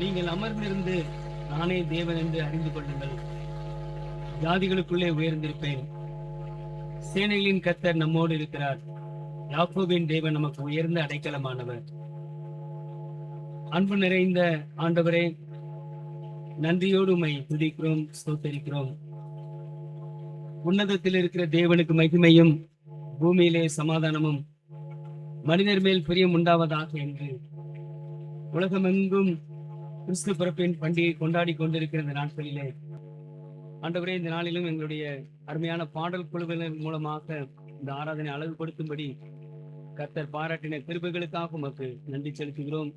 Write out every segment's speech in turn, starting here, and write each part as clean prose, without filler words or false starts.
நீங்கள் அமர்ந்திருந்து நானே தேவன் என்று அறிந்து கொள்ளுங்கள். ஜாதிகளுக்குள்ளே உயர்ந்திருப்பேன். சேனைகளின் கர்த்தர் நம்மோடு இருக்கிறார். யாக்கோபின் தேவன் நமக்கு உயர்ந்த அடைக்கலமானவர். அன்பு நிறைந்த ஆண்டவரே, நன்றியோடு உம்மை துதிக்கிறோம், ஸ்தோத்தரிக்கிறோம். உன்னதத்தில் இருக்கிற தேவனுக்கு மகிமையும் பூமியிலே சமாதானமும் மனிதர் மேல் பிரியம் உண்டாவதாக என்று உலகமெங்கும் கிறிஸ்து பிறப்பின் பண்டிகை கொண்டாடி கொண்டிருக்கிற இந்த நாட்களிலே ஆண்டவரே, இந்த நாளிலும் எங்களுடைய அருமையான பாடல் குழுவினர் மூலமாக இந்த ஆராதனை அழகுபடுத்தும்படி கர்த்தர் பாராட்டின கிருபைகளுக்காக உமக்கு நன்றி செலுத்துகிறோம்.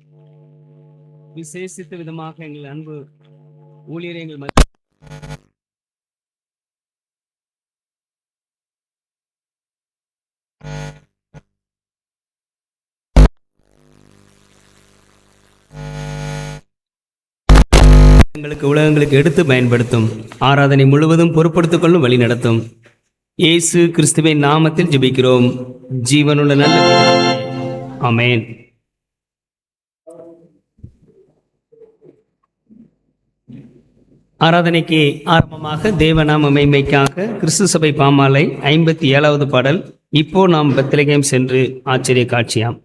விசேஷித்த விதமாக எங்கள் அன்பு ஊழியரை எங்கள் எங்களுக்கு உலகங்களுக்கு எடுத்து பயன்படுத்தும், ஆராதனை முழுவதும் பொறுப்படுத்திக் கொள்ளும் வழி நடத்தும். இயேசு கிறிஸ்துவின் நாமத்தில் ஜெபிக்கிறோம், ஜீவனுள்ள நல்ல பிதாவே. ஆமென். ஆராதனைக்கு ஆரம்பமாக தேவநாம மகிமைக்காக கிறிஸ்து சபை பாமாலை 57வது பாடல். இப்போ நாம் பெத்லகேம் சென்று ஆச்சரிய காட்சியாம்.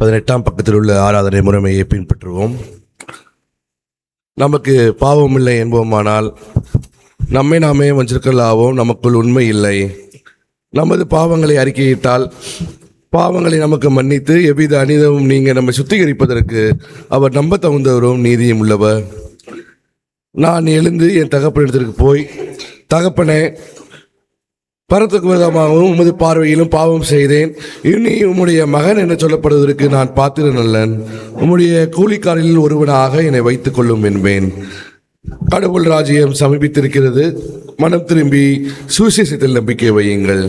18ஆம் பக்கத்தில் உள்ள ஆராதனை முறைமையை பின்பற்றுவோம். நமக்கு பாவம் இல்லை என்போமானால் நம்மை நாமே வஞ்சிக்கலாவோம், நமக்குள் உண்மை இல்லை. நமது பாவங்களை அறிக்கையிட்டால் பாவங்களை நமக்கு மன்னித்து எவ்வித அநீதமும் நீங்க நம்மை சுத்திகரிப்பதற்கு அவர் நம்ப தகுந்தவரும் நீதியும் உள்ளவர். நான் எழுந்து என் தகப்பனிடத்திற்கு போய், தகப்பனே, பரத்துக்கு விதமாகவும் உமது பார்வையிலும் பாவம் செய்தேன். இனி உம்முடைய மகன் என சொல்லப்படுவதற்கு நான் பாத்திரன் அல்லன். உம்முடைய கூலிக்காரில் ஒருவனாக என்னை வைத்துக் கொள்ளும் என்பேன். கடவுள் ராஜ்யம் சமீபித்திருக்கிறது. மனம் திரும்பி சுவிசேஷத்தில் நம்பிக்கை வையுங்கள்.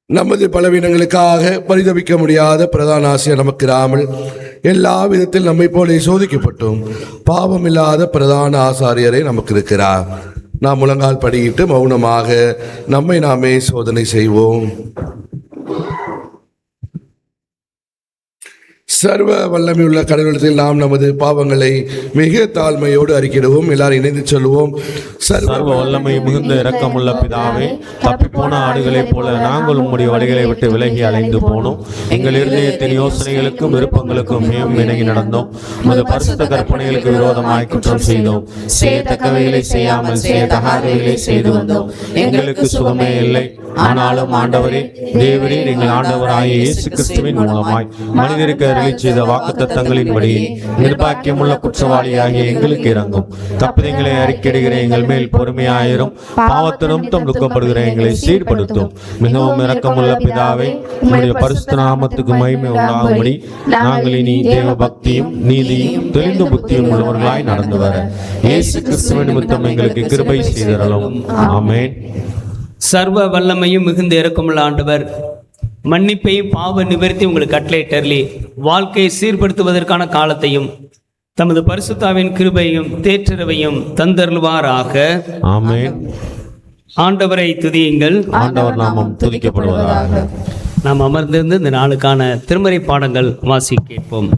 நமது பலவீனங்களுக்காக பரிதவிக்க முடியாத பிரதான ஆசிரியர் நமக்கு இராமல் எல்லா விதத்தில் நம்மை போல சோதிக்கப்பட்டோம் பாவமில்லாத பிரதான ஆசாரியரே நமக்கு இருக்கிறார். நாம் முழங்கால் படியிட்டு மௌனமாக நம்மை நாமே சோதனை செய்வோம். சர்வ வல்லமையுள்ள கடவுளத்தில் நாம் நமது பாவங்களை மிக தாழ்மையோடு அறிக்கிடுவோம். எல்லாரும் இணைந்து சொல்லுவோம். சர்வ வல்லமை மிகுந்த இரக்கமுள்ள பிதாவே, தப்பிப்போன ஆடுகளைப் போல நாங்கள் உம்முடைய வழிகளை விட்டு விலகி அலைந்து போனோம். எங்கள் இருதயத்தின் யோசனைகளுக்கும் விருப்பங்களுக்கும் மேலும் இணங்கி நடந்தோம். உமது பரிசுத்த கற்பனைகளுக்கு விரோதமாய் குற்றம் செய்தோம். செய்யத்தக்கவைகளை செய்யாமல் செய்யத்தகாதவைகளை செய்து வந்தோம். எங்களுக்கு சுகமே இல்லை. ஆனாலும் ஆண்டவரே, தேவரீர் எங்கள் ஆண்டவராகிய இயேசு கிறிஸ்துவின் மூலமாய் மனிதருக்கு அருளி செய்த வாக்குத்தத்தங்களின்படி நிர்பாக்கியமுள்ள குற்றவாளியாகிய எங்களுக்கு இறங்கும். தப்பிதங்களை அறிக்கையிடுகிற எங்கள் மேல் பொறுமையாயிரும். பாவத்தினும் துக்கப்படுகிற எங்களை சீர்படுத்தும். மிகவும் இரக்கமுள்ள பிதாவே, உம்முடைய பரிசுத்த நாமத்துக்கு மகிமை உண்டாகும்படி நாங்கள் இனி தேவ பக்தியும் நீதியும் தெளிந்த புத்தியும் உள்ளவர்களாய் நடந்து வர இயேசு கிறிஸ்துவின் நிமித்தம் எங்களுக்கு கிருபை செய்தருளும். ஆமென். சர்வ வல்லமையும் மிகுந்த இரக்கமுள்ள ஆண்டவர், மன்னிப்பையும் பாவ நிவர்த்தி உங்களுக்கு கட்டளையிட்டருளி வாழ்க்கையை சீர்படுத்துவதற்கான காலத்தையும் தமது பரிசுத்தாவின் கிருபையும் தேற்றரவையும் தந்தருள்வாராக. ஆமென். ஆண்டவரை துதியுங்கள். ஆண்டவர் நாமம் துதிக்கப்படுவதாக. நாம் அமர்ந்திருந்து இந்த நாளுக்கான திருமறை பாடங்கள் வாசி கேட்போம்.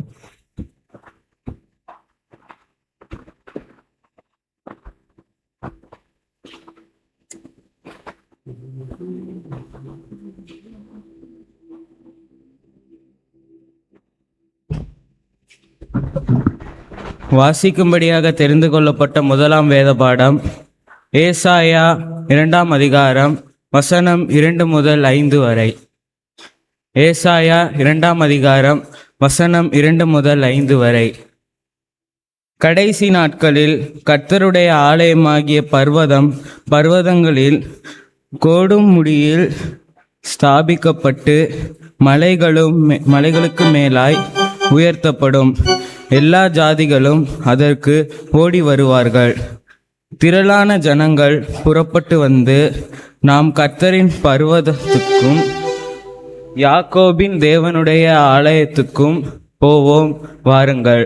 வாசிக்கும்படியாக தெரிந்து கொள்ளப்பட்ட முதலாம் வேத பாடம் ஏசாயா 2ஆம் அதிகாரம் வசனம் 2 முதல் 5 வரை. ஏசாயா 2ஆம் அதிகாரம் வசனம் 2 முதல் 5 வரை. கடைசி நாட்களில் கர்த்தருடைய ஆலயமாகிய பர்வதங்களில் கோடும் முடியில் ஸ்தாபிக்கப்பட்டு மலைகளுக்கு மேலாய் உயர்த்தப்படும். எல்லா ஜாதிகளும் அதற்கு ஓடி வருவார்கள். திரளான ஜனங்கள் புறப்பட்டு வந்து, நாம் கர்த்தரின் பர்வதத்துக்கும் யாக்கோபின் தேவனுடைய ஆலயத்துக்கும் போவோம், வாருங்கள்.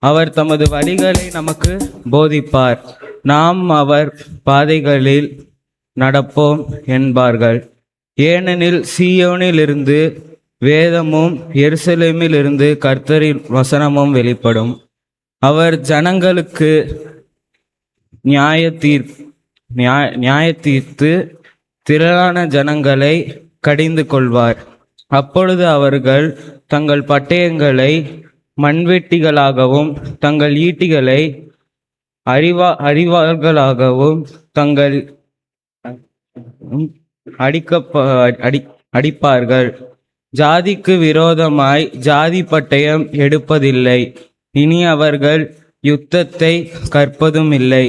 அவர் தமது வழிகளை நமக்கு போதிப்பார். நாம் அவர் பாதைகளில் நடப்போம் என்பார்கள். ஏனெனில் சீயோனிலிருந்து வேதமும் எருசலேமில் இருந்து கர்த்தரின் வசனமும் வெளிப்படும். அவர் ஜனங்களுக்கு நியாய தீர்த்து திரளான ஜனங்களை கடிந்து கொள்வார். அப்பொழுது அவர்கள் தங்கள் பட்டயங்களை மண்வெட்டிகளாகவும் தங்கள் ஈட்டிகளை அறிவார்களாகவும் தங்கள் அடிப்பார்கள். ஜாதிக்கு விரோதமாய் ஜாதி பட்டயம் எடுப்பதில்லை. இனி அவர்கள் யுத்தத்தை கற்பதும் இல்லை.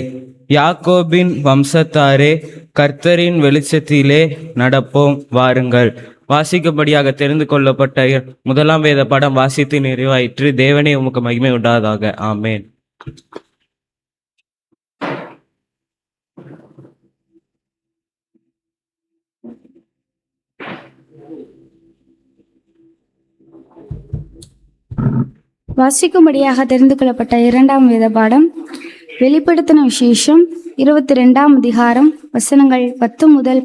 யாக்கோபின் வம்சத்தாரே, கர்த்தரின் வெளிச்சத்திலே நடப்போம், வாருங்கள். வாசிக்கும்படியாக தெரிந்து கொள்ளப்பட்ட முதலாம் வேத பாடம் வாசித்து நிறைவாயிற்று. தேவனே உமக்கு மகிமை உண்டாவதாக. ஆமேன். வாசிக்கும்படியாக தெரிந்து கொள்ளப்பட்ட 2ஆம் வேத பாடம் வெளிப்படுத்தின விசேஷம் 22ஆம் அதிகாரம் வசனங்கள் 10 முதல்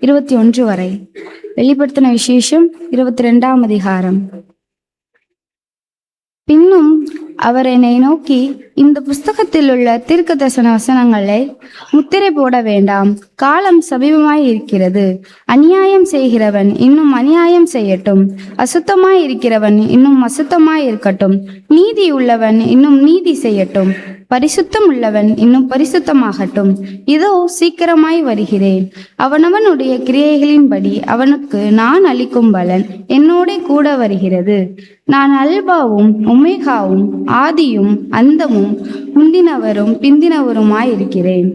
21 வரை. வெளிப்படுத்தின விசேஷம் 22ஆம் அதிகாரம். பின்னும் அவர் என்னை நோக்கி, இந்த புஸ்தகத்தில் உள்ள தீர்க்கதரிசன வசனங்களை முத்திரை போட வேண்டாம், காலம் சமீபமாய் இருக்கிறது. அநியாயம் செய்கிறவன் இன்னும் அநியாயம் செய்யட்டும், அசுத்தமாய் இருக்கிறவன் இன்னும் அசுத்தமாய் இருக்கட்டும், நீதி உள்ளவன் இன்னும் நீதி செய்யட்டும், பரிசுத்தம் உள்ளவன் இன்னும் பரிசுத்தமாகட்டும். இதோ சீக்கிரமாய் வருகிறேன். அவனவனுடைய கிரியைகளின்படி அவனுக்கு நான் அளிக்கும் பலன் என்னோட கூட வருகிறது. நான் அல்பாவும் ஒமேகாவும் ஆதியும் அந்தமும் முந்தினவரும் பிந்தினவருமாய் இருக்கிறேன்.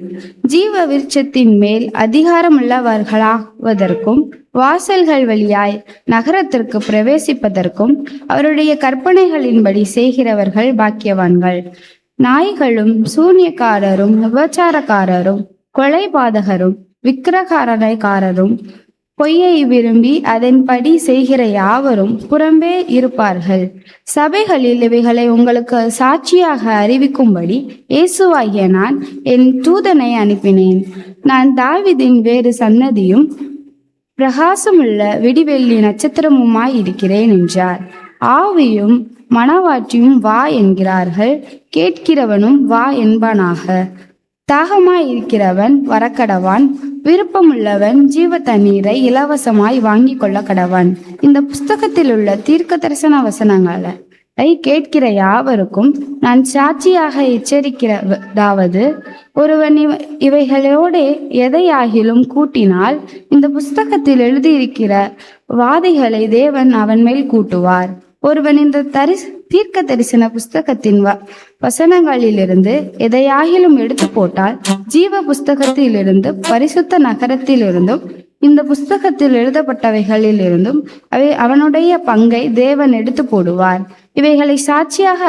ஜீவ விருட்சத்தின் மேல் அதிகாரமுள்ளவர்களாவதற்கும் வாசல்கள் வழியாய் நகரத்திற்கு பிரவேசிப்பதற்கும் அவருடைய கற்பனைகளின்படி செய்கிறவர்கள் பாக்கியவான்கள். நாய்களும் சூனியக்காரரும் விபச்சாரக்காரரும் கொலைபாதகரும் விக்கிரகாரனைக்காரரும் பொய்யை விரும்பி அதன்படி செய்கிற யாவரும் புறம்பே இருப்பார்கள். சபைகளில் இவைகளை உங்களுக்கு சாட்சியாக அறிவிக்கும்படி இயேசுவாகிய நான் என் தூதனை அனுப்பினேன். நான் தாவீதின் வேறு சன்னதியும் பிரகாசமுள்ள விடிவெள்ளி நட்சத்திரமுமாய் இருக்கிறேன் என்றார். ஆவியும் மணவாட்டியும் வா என்கிறார்கள், கேட்கிறவனும் வா என்பானாக. தாகமாய் இருக்கிறவன் வரக்கடவான், விருப்பமுள்ளவன் ஜீவ தண்ணீரை இலவசமாய் வாங்கி கொள்ள கடவான். இந்த புஸ்தகத்தில் உள்ள தீர்க்க தரிசன வசனங்களை கேட்கிற யாவருக்கும் நான் சாட்சியாக எச்சரிக்கிறதாவது, ஒருவன் இவைகளோடு எதையாகிலும் கூட்டினால் இந்த புஸ்தகத்தில் எழுதியிருக்கிற வாதைகளை தேவன் அவன் மேல் கூட்டுவார். ஒருவன் இந்த தீர்க்க தரிசன புஸ்தகத்தின் வசனங்களிலிருந்து எதையாகிலும் எடுத்து போட்டால் ஜீவ புஸ்தகத்திலிருந்து பரிசுத்த நகரத்திலிருந்தும் இந்த புஸ்தகத்தில் எழுதப்பட்டவைகளில் இருந்தும் அவனுடைய பங்கை தேவன் எடுத்து போடுவார். இவைகளை சாட்சியாக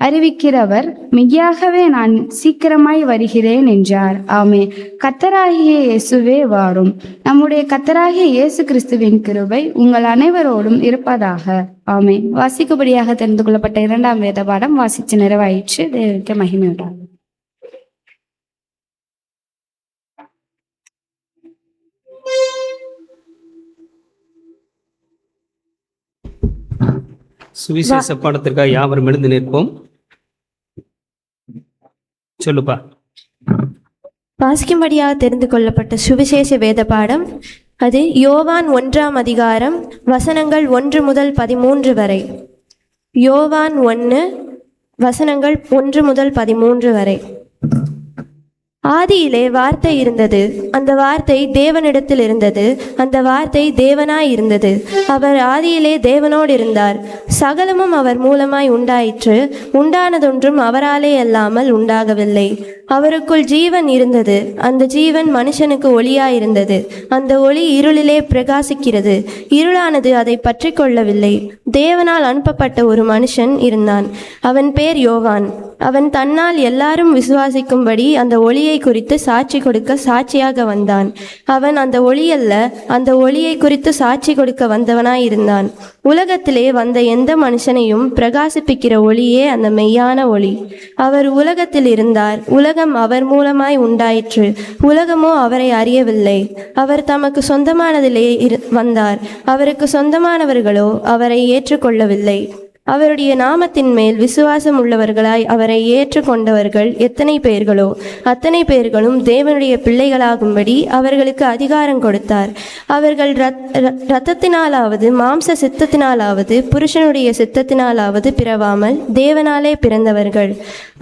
அறிவிக்கிறவர் மெய்யாகவே நான் சீக்கிரமாய் வருகிறேன் என்றார். ஆமே. கர்த்தராகிய இயேசுவே வாரும். நம்முடைய கர்த்தராகிய இயேசு கிறிஸ்துவின் கிருபை உங்கள் அனைவரோடும் இருப்பதாக. ஆமே. வாசிக்கும்படியாக தெரிந்து கொள்ளப்பட்ட 2ஆம் வேத பாடம் வாசித்து நிறைவாயிற்று. தேவனுக்கு மகிமை உண்டாகும். சுவிசேஷ பாடத்திற்காக யாவரும் எழுந்து நிற்போம். சொல்லுப்பா. வாசிக்கும்படியாக தெரிந்து கொள்ளப்பட்ட சுவிசேஷ வேத பாடம் அது யோவான் 1ஆம் அதிகாரம் வசனங்கள் 1 முதல் 13 வரை. யோவான் 1 வசனங்கள் 1 முதல் 13 வரை. ஆதியிலே வார்த்தை இருந்தது, அந்த வார்த்தை தேவனிடத்தில் இருந்தது, அந்த வார்த்தை தேவனாய் இருந்தது. அவர் ஆதியிலே தேவனோடு இருந்தார். சகலமும் அவர் மூலமாய் உண்டாயிற்று, உண்டானதொன்றும் அவராலே அல்லாமல் உண்டாகவில்லை. அவருக்குள் ஜீவன் இருந்தது, அந்த ஜீவன் மனுஷனுக்கு ஒளியாயிருந்தது. அந்த ஒளி இருளிலே பிரகாசிக்கிறது, இருளானது அதை பற்றி கொள்ளவில்லை. தேவனால் அனுப்பப்பட்ட ஒரு மனுஷன் இருந்தான், அவன் பேர் யோவான். அவன் தன்னால் எல்லாரும் விசுவாசிக்கும்படி அந்த ஒளியை குறித்து சாட்சி கொடுக்க சாட்சியாக வந்தான். அவன் அந்த ஒளி அல்ல, அந்த ஒளியை குறித்து சாட்சி கொடுக்க வந்தவனாய் இருந்தான். உலகத்திலே வந்த எந்த மனுஷனையும் பிரகாசிப்பிக்கிற ஒளியே அந்த மெய்யான ஒளி. அவர் உலகத்தில் இருந்தார், உலகம் அவர் மூலமாய் உண்டாயிற்று, உலகமோ அவரை அறியவில்லை. அவர் தமக்கு சொந்தமானதிலே வந்தார், அவருக்கு சொந்தமானவர்களோ அவரை ஏற்றுக்கொள்ளவில்லை. அவருடைய நாமத்தின் மேல் விசுவாசம் உள்ளவர்களாய் அவரை ஏற்றுக்கொண்டவர்கள் எத்தனை பேர்களோ அத்தனை பேர்களும் தேவனுடைய பிள்ளைகளாகும்படி அவர்களுக்கு அதிகாரம் கொடுத்தார். அவர்கள் இரத்தத்தினாலாவது மாம்ச சித்தத்தினாலாவது புருஷனுடைய சித்தத்தினாலாவது பிறவாமல் தேவனாலே பிறந்தவர்கள்.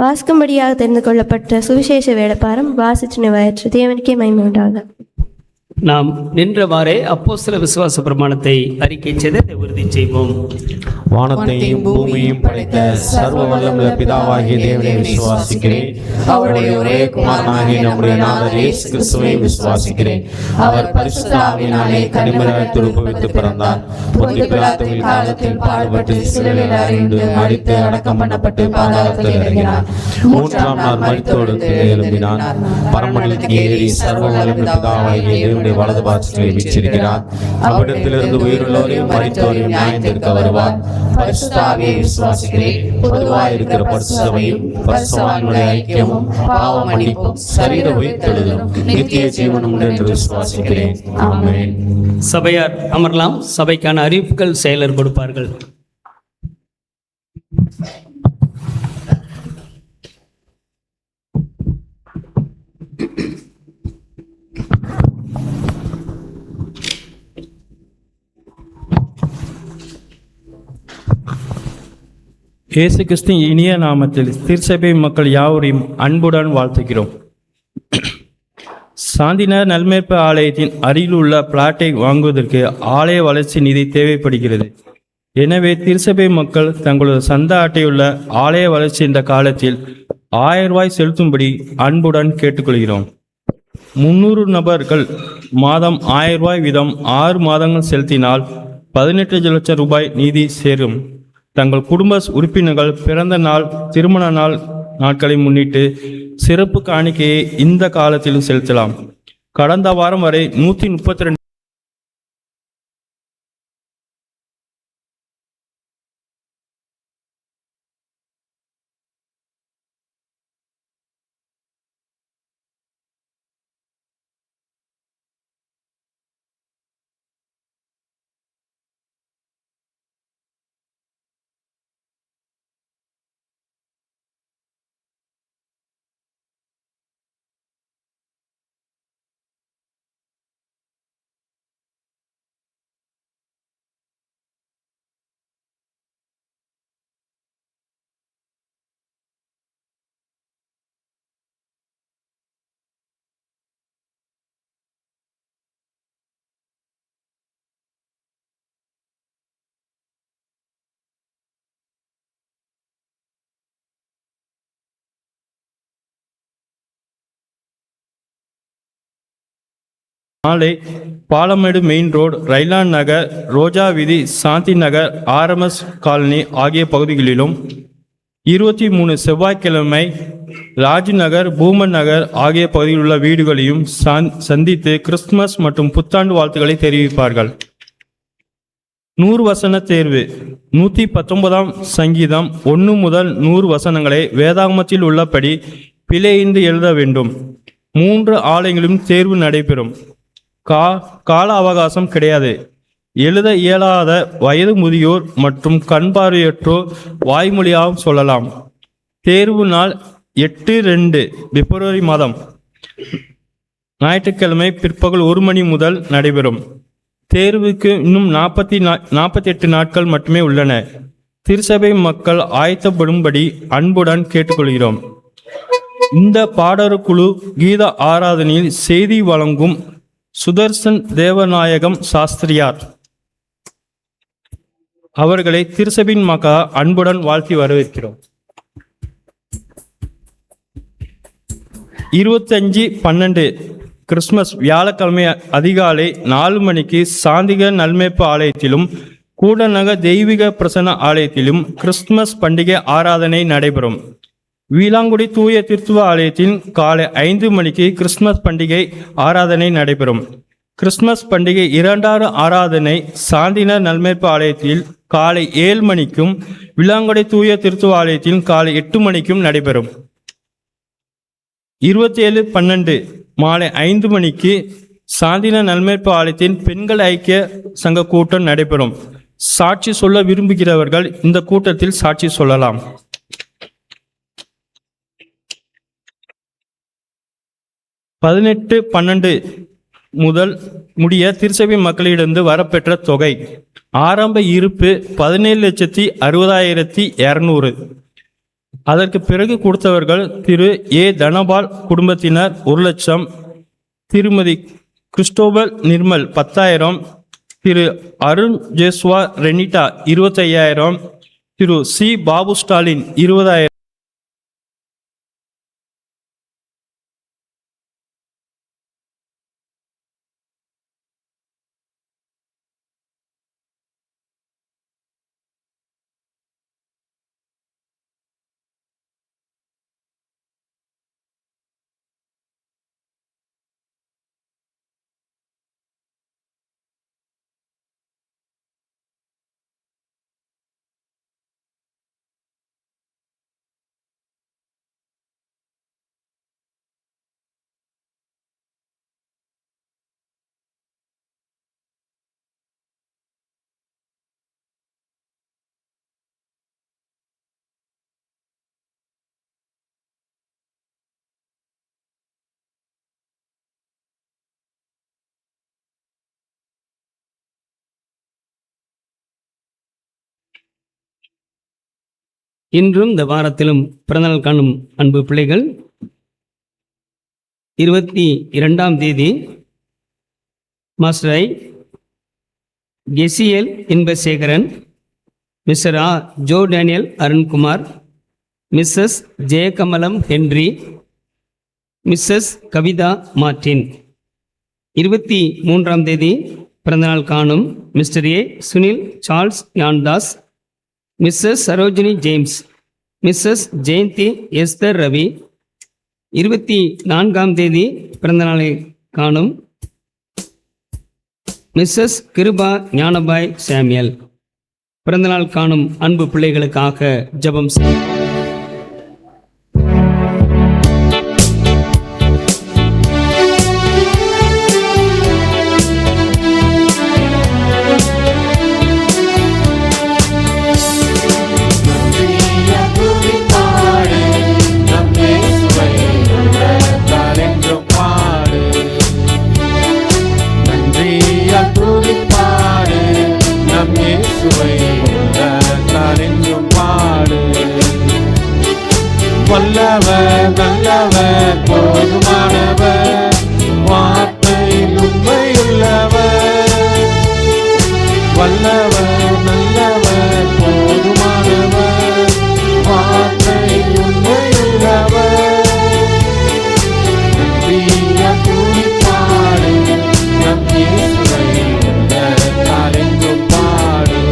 வாசிக்கும்படியாக தெரிந்து கொள்ளப்பட்ட சுவிசேஷ வேடப்பாரம் வாசிச்சு நிறைவேற்று. தேவனுக்கே மகிமை உண்டாக. நாம் நின்றவாறே அப்போஸ்தல விசுவாச பிரமாணத்தை அறிக்கை செய்து உறுதி செய்வோம். வானத்தையும் பூமியையும் படைத்த சர்வ வல்லமுள்ள பிதாவாகிய தேவனை விசுவாசிக்கிறேன். அவருடைய ஒரே குமாரனாகிய நம்முடைய நாதர் இயேசு கிறிஸ்துவை விசுவாசிக்கிறேன். அவர் பரிசுத்த ஆவியினாலே கன்னிமரியாள் உற்பவித்து பிறந்தார். பொந்திய பிலாத்துவின் காலத்தில் பாடுபட்டு சிலுவையில் அறைந்து மரித்து அடக்கம் பண்ணப்பட்டு பாதாளத்தில் இறங்கினார். 3ஆம் நாள் மரித்தோடு எழும்பினார். பரமண்டலத்துக்கு ஏறி சர்வ வல்லமுள்ள பிதாவாகிய தேவனுடைய வலது பாதத்தில் வீற்றிருக்கிறார். அவ்விடத்திலிருந்து உயிருள்ளோரையும் மரித்தோரையும் நியாயத்திற்கு வருவார். பரிசுத்த ஆவியை விசுவாசிக்கிறேன். பொதுவாக இருக்கிற பரிசுத்த சபையும் பரிசுத்தவான்களுடைய ஐக்கியமும் பாவ மன்னிப்பும் சரீர உயிர்த்தெழுதலும் நித்திய ஜீவனும் என்று விசுவாசிக்கிறேன். ஆமென். சபையார் அமரலாம். சபைக்கான அறிவிப்புகள் செயலர் கொடுப்பார்கள். இயேசு கிறிஸ்துவின் இனிய நாமத்தில் திருச்சபை மக்கள் யாவரையும் அன்புடன் வாழ்த்துகிறோம். சாந்தினர் நல்மேற்ப ஆலயத்தின் அருகிலுள்ள பிளாட்டை வாங்குவதற்கு ஆலய வளர்ச்சி நிதி தேவைப்படுகிறது. எனவே திருச்சபை மக்கள் தங்களது சந்தா அட்டையுள்ள ஆலய வளர்ச்சி என்ற காலத்தில் 1000 ரூபாய் செலுத்தும்படி அன்புடன் கேட்டுக்கொள்கிறோம். 300 நபர்கள் மாதம் 1000 ரூபாய் வீதம் 6 மாதங்கள் செலுத்தினால் 18 லட்சம் ரூபாய் நிதி சேரும். தங்கள் குடும்ப உறுப்பினர்கள் பிறந்த நாள், திருமண நாட்களை முன்னிட்டு சிறப்பு காணிக்கையை இந்த காலத்திலும் செலுத்தலாம். கடந்த வாரம் வரை 132 நாளை பாலமேடு மெயின் ரோடு, ரைலான் நகர், ரோஜா வீதி, சாந்தி நகர், ஆர்எம்எஸ் காலனி ஆகிய பகுதிகளிலும் 23 செவ்வாய்க்கிழமை ராஜ் நகர், பூமன் நகர் ஆகிய பகுதியில் உள்ள வீடுகளையும் சந்தித்து கிறிஸ்துமஸ் மற்றும் புத்தாண்டு வாழ்த்துக்களை தெரிவிப்பார்கள். 100 வசன தேர்வு. 119ஆம் சங்கீதம் 1 முதல் 100 வசனங்களை வேதாகமத்தில் உள்ளபடி பிழையின்றி எழுத வேண்டும். 3 ஆலயங்களிலும் தேர்வு நடைபெறும். கால அவகாசம் கிடையாது. எழுத இயலாத வயது முதியோர் மற்றும் கண் பார்வையற்றோர் வாய்மொழியாகவும் சொல்லலாம். தேர்வு நாள் 8/2 பிப்ரவரி மாதம் ஞாயிற்றுக்கிழமை பிற்பகல் 1 மணி முதல் நடைபெறும். தேர்வுக்கு இன்னும் 48 நாட்கள் மட்டுமே உள்ளன. திருச்சபை மக்கள் ஆயத்தப்படும்படி அன்புடன் கேட்டுக்கொள்கிறோம். இந்த பாடற்குழு கீத ஆராதனையில் செய்தி வழங்கும் சுதர்சன் தேவநாயகம் சாஸ்திரியார் அவர்களை திருச்சபையின் மக்கள் அன்புடன் வாழ்த்தி வரவேற்கிறோம். 25/12 கிறிஸ்துமஸ் வியாழக்கிழமை அதிகாலை 4 மணிக்கு சாந்திக நல்மேப்பு ஆலயத்திலும் கூடநகர் தெய்வீக பிரசன்ன ஆலயத்திலும் கிறிஸ்துமஸ் பண்டிகை ஆராதனை நடைபெறும். வீலாங்குடி தூய திருத்துவ ஆலயத்தில் காலை 5 மணிக்கு கிறிஸ்துமஸ் பண்டிகை ஆராதனை நடைபெறும். கிறிஸ்துமஸ் பண்டிகை 2வது ஆராதனை சாந்தினர் நல்மேற்பு ஆலயத்தில் காலை 7 மணிக்கும் வீலாங்குடி தூய திருத்துவ ஆலயத்தில் காலை 8 மணிக்கும் நடைபெறும். 27/12 மாலை 5 மணிக்கு சாந்தினர் நல்மேற்பு ஆலயத்தின் பெண்கள் ஐக்கிய சங்க கூட்டம் நடைபெறும். சாட்சி சொல்ல விரும்புகிறவர்கள் இந்த கூட்டத்தில் சாட்சி சொல்லலாம். 18/12 முதல் முடிய திருச்சபை மக்களிடந்து வரப்பெற்ற தொகை ஆரம்ப இருப்பு 17,60,200. அதற்கு பிறகு கொடுத்தவர்கள் திரு ஏ தனபால் குடும்பத்தினர் 1,00,000, திருமதி கிறிஸ்டோபல் நிர்மல் 10,000, திரு அருண் ஜேஸ்வா ரெனிட்டா 25,000, திரு சி பாபு ஸ்டாலின் 20,000. இன்றும் இந்த வாரத்திலும் பிறந்தநாள் காணும் அன்பு பிள்ளைகள் 22ஆம் தேதி master Kesiyal Inbasekaran, Mr Joe Daniel Arunkumar, Mrs Jeyakamalam Henry, Mrs Kavitha Martin. 23ஆம் தேதி பிறந்தநாள் காணும் Mr Sunil Charles Yanthas, Mrs Sarojini James, Mrs Jayanthi Esther Ravi. 24ஆம் தேதி பிறந்தநாளை காணும் மிஸ்ஸஸ் கிருபா ஞானபாய் சாமியல். பிறந்தநாள் காணும் அன்பு பிள்ளைகளுக்காக ஜெபம் செய்வோம். வல்லவர் நல்லவர் போதுமானவர், வார்த்தையில் உண்மையுள்ளவர். வல்லவர் நல்லவர் போதுமானவர், வார்த்தையில் உண்மையுள்ளவர். நன்றிய துதிப்பாடு நம் இயேசுவை உள்ளத்தாலெங்கும் பாடு.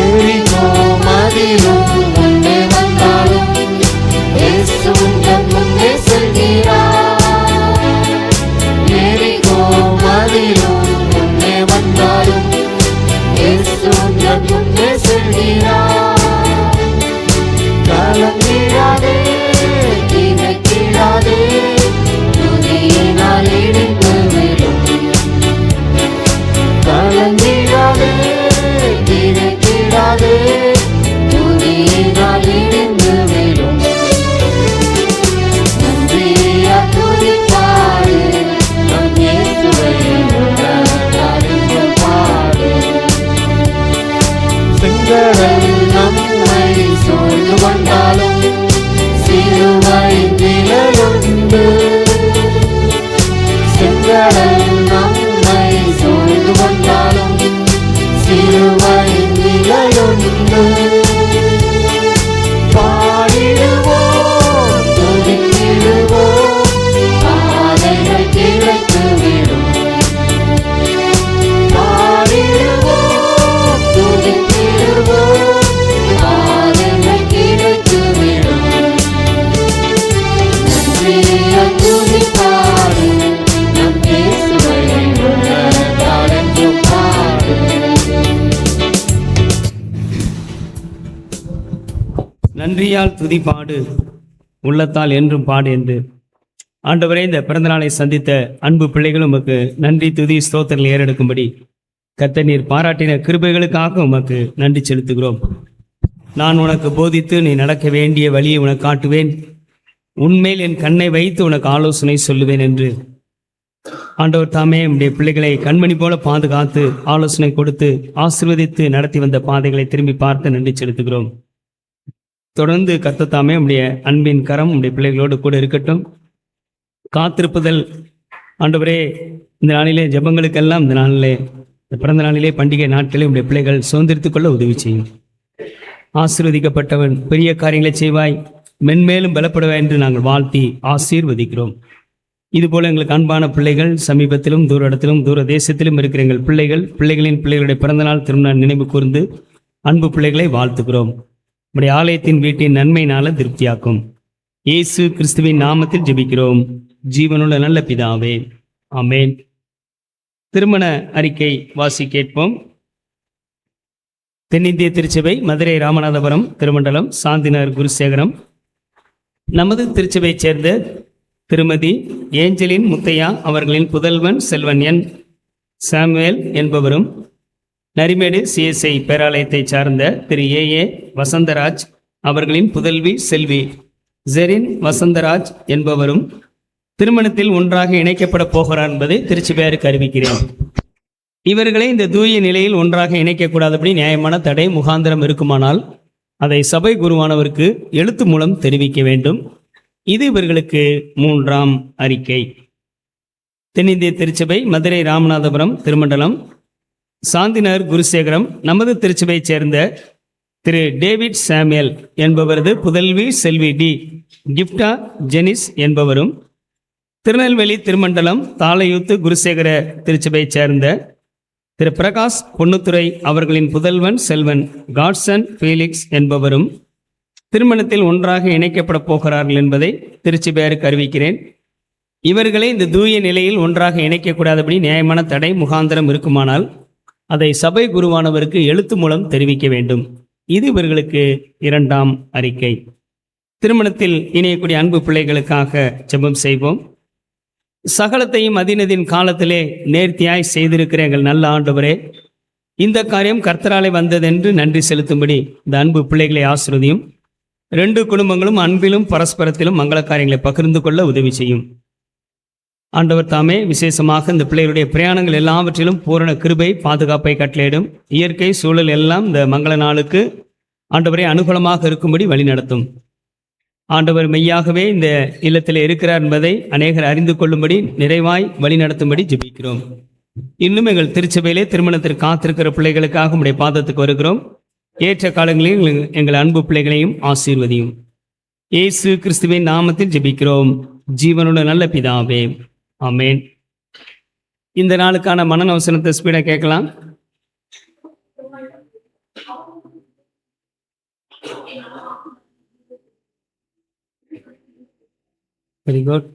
எரிகோ மதிலும் நன்றியால் துதிப்பாடு உள்ளத்தால் என்றும் பாடு என்று. ஆண்டவரே, இந்த பிறந்த நாளை சந்தித்த அன்பு பிள்ளைகள் உமக்கு நன்றி துதி ஸ்தோத்திரங்களை ஏறெடுக்கும்படி கர்த்தர் நீர் பாராட்டின கிருபைகளுக்காக உமக்கு நன்றி செலுத்துகிறோம். நான் உனக்கு போதித்து நீ நடக்க வேண்டிய வழியை உனக்கு காட்டுவேன், உன்மேல் என் கண்ணை வைத்து உனக்கு ஆலோசனை சொல்லுவேன் என்று ஆண்டவர் தாமே உடைய பிள்ளைகளை கண்மணி போல பாதுகாத்து ஆலோசனை கொடுத்து ஆசீர்வதித்து நடத்தி வந்த பாதைகளை திரும்பி பார்த்து நன்றி செலுத்துகிறோம். தொடர்ந்து கர்த்தர் தாமே உடைய அன்பின் கரம் உடைய பிள்ளைகளோடு கூட இருக்கட்டும். காத்திருப்புதல் ஆண்டவரே, இந்த நாளிலே ஜெபங்களுக்கெல்லாம் இந்த நாளிலே இந்த பிறந்த நாளிலே பண்டிகை நாட்களே உடைய பிள்ளைகள் சுதந்திரித்துக் கொள்ள உதவி செய்யும். ஆசீர்வதிக்கப்பட்டவன், பெரிய காரியங்களை செய்வாய், மென்மேலும் பலப்படுவாய் என்று நாங்கள் வாழ்த்தி ஆசீர்வதிக்கிறோம். இதுபோல எங்களுக்கு அன்பான பிள்ளைகள் சமீபத்திலும் தூர இடத்திலும் தூர தேசத்திலும் இருக்கிற எங்கள் பிள்ளைகளின் பிள்ளைகளுடைய பிறந்தநாள் திருநாள் நினைவு கூர்ந்து அன்பு பிள்ளைகளை வாழ்த்துக்கிறோம். நம்முடைய ஆலயத்தின் வீட்டின் நன்மையினால திருப்தியாக்கும். இயேசு கிறிஸ்துவின் நாமத்தில் ஜெபிக்கிறோம் ஜீவனுள்ள நல்ல பிதாவே, ஆமென். திருமண அறிக்கை வாசி கேட்போம். தென்னிந்திய திருச்சபை மதுரை ராமநாதபுரம் திருமண்டலம் சாந்திநகர் குருசேகரம். நமது திருச்சபையைச் சேர்ந்த திருமதி ஏஞ்சலின் முத்தையா அவர்களின் புதல்வன் செல்வன் என் சாமுவேல் என்பவரும், நரிமேடு சிஎஸ்ஐ பேராலயத்தைச் சார்ந்த திரு ஏ வசந்தராஜ் அவர்களின் புதல்வி செல்வி ஜெரின் வசந்தராஜ் என்பவரும் திருமணத்தில் ஒன்றாக இணைக்கப்பட போகிறார் என்பதை திருச்சபையாருக்கு அறிவிக்கிறேன். இவர்களை இந்த தூய நிலையில் ஒன்றாக இணைக்கக்கூடாதபடி நியாயமான தடை முகாந்திரம் இருக்குமானால் அதை சபை குருவானவருக்கு எழுத்து மூலம் தெரிவிக்க வேண்டும். இது இவர்களுக்கு 3ஆம் அறிக்கை. தென்னிந்திய திருச்சபை, மதுரை ராமநாதபுரம் திருமண்டலம், சாந்திநகர் குருசேகரம். நமது திருச்சபையைச் சேர்ந்த திரு டேவிட் சாமுவேல் என்பவரது புதல்வி செல்வி டி கிப்டா ஜெனிஸ் என்பவரும், திருநெல்வேலி திருமண்டலம் தாளையூத்து குருசேகர திருச்சபையைச் சேர்ந்த திரு பிரகாஷ் பொன்னுத்துறை அவர்களின் புதல்வன் செல்வன் காட்சன் ஃபீலிக்ஸ் என்பவரும் திருமணத்தில் ஒன்றாக இணைக்கப்பட போகிறார்கள் என்பதை திருச்சபையாருக்கு அறிவிக்கிறேன். இவர்களை இந்த தூய நிலையில் ஒன்றாக இணைக்கக்கூடாதபடி நியாயமான தடை முகாந்திரம் இருக்குமானால் அதை சபை குருவானவருக்கு எழுத்து மூலம் தெரிவிக்க வேண்டும். இது இவர்களுக்கு 2ஆம் அறிக்கை. திருமணத்தில் இணையக்கூடிய அன்பு பிள்ளைகளுக்காக ஜெபம் செய்வோம். சகலத்தையும் அதினதின் காலத்திலே நேர்த்தியாய் செய்திருக்கிற எங்கள் நல்ல ஆண்டவரே, இந்த காரியம் கர்த்தராலே வந்ததென்று நன்றி செலுத்தும்படி இந்த அன்பு பிள்ளைகளை ஆசீர்வதியும். 2 குடும்பங்களும் அன்பிலும் பரஸ்பரத்திலும் மங்கள காரியங்களை பகிர்ந்து கொள்ள உதவி செய்யும். ஆண்டவர் தாமே விசேஷமாக இந்த பிள்ளைகளுடைய பிரயாணங்கள் எல்லாவற்றிலும் பூரண கிருபை பாதுகாப்பை கட்டளையிடும். இயற்கை சூழல் எல்லாம் இந்த மங்கள நாளுக்கு ஆண்டவரை அனுகூலமாக இருக்கும்படி வழிநடத்தும். ஆண்டவர் மெய்யாகவே இந்த இல்லத்தில் இருக்கிறார் என்பதை அநேகர் அறிந்து கொள்ளும்படி நிறைவாய் வழிநடத்தும்படி ஜெபிக்கிறோம். இன்னும் எங்கள் திருச்சபையிலே திருமணத்திற்கு காத்திருக்கிற பிள்ளைகளுக்காக உடைய பாதத்துக்கு வருகிறோம். ஏற்ற காலங்களில் எங்கள் அன்பு பிள்ளைகளையும் ஆசீர்வதியும். இயேசு கிறிஸ்துவின் நாமத்தில் ஜெபிக்கிறோம் ஜீவனுள்ள நல்ல பிதாவே, ஆமென். இந்த நாளுக்கான மனன வசனத்தை ஸ்பீடா கேட்கலாம். Very good.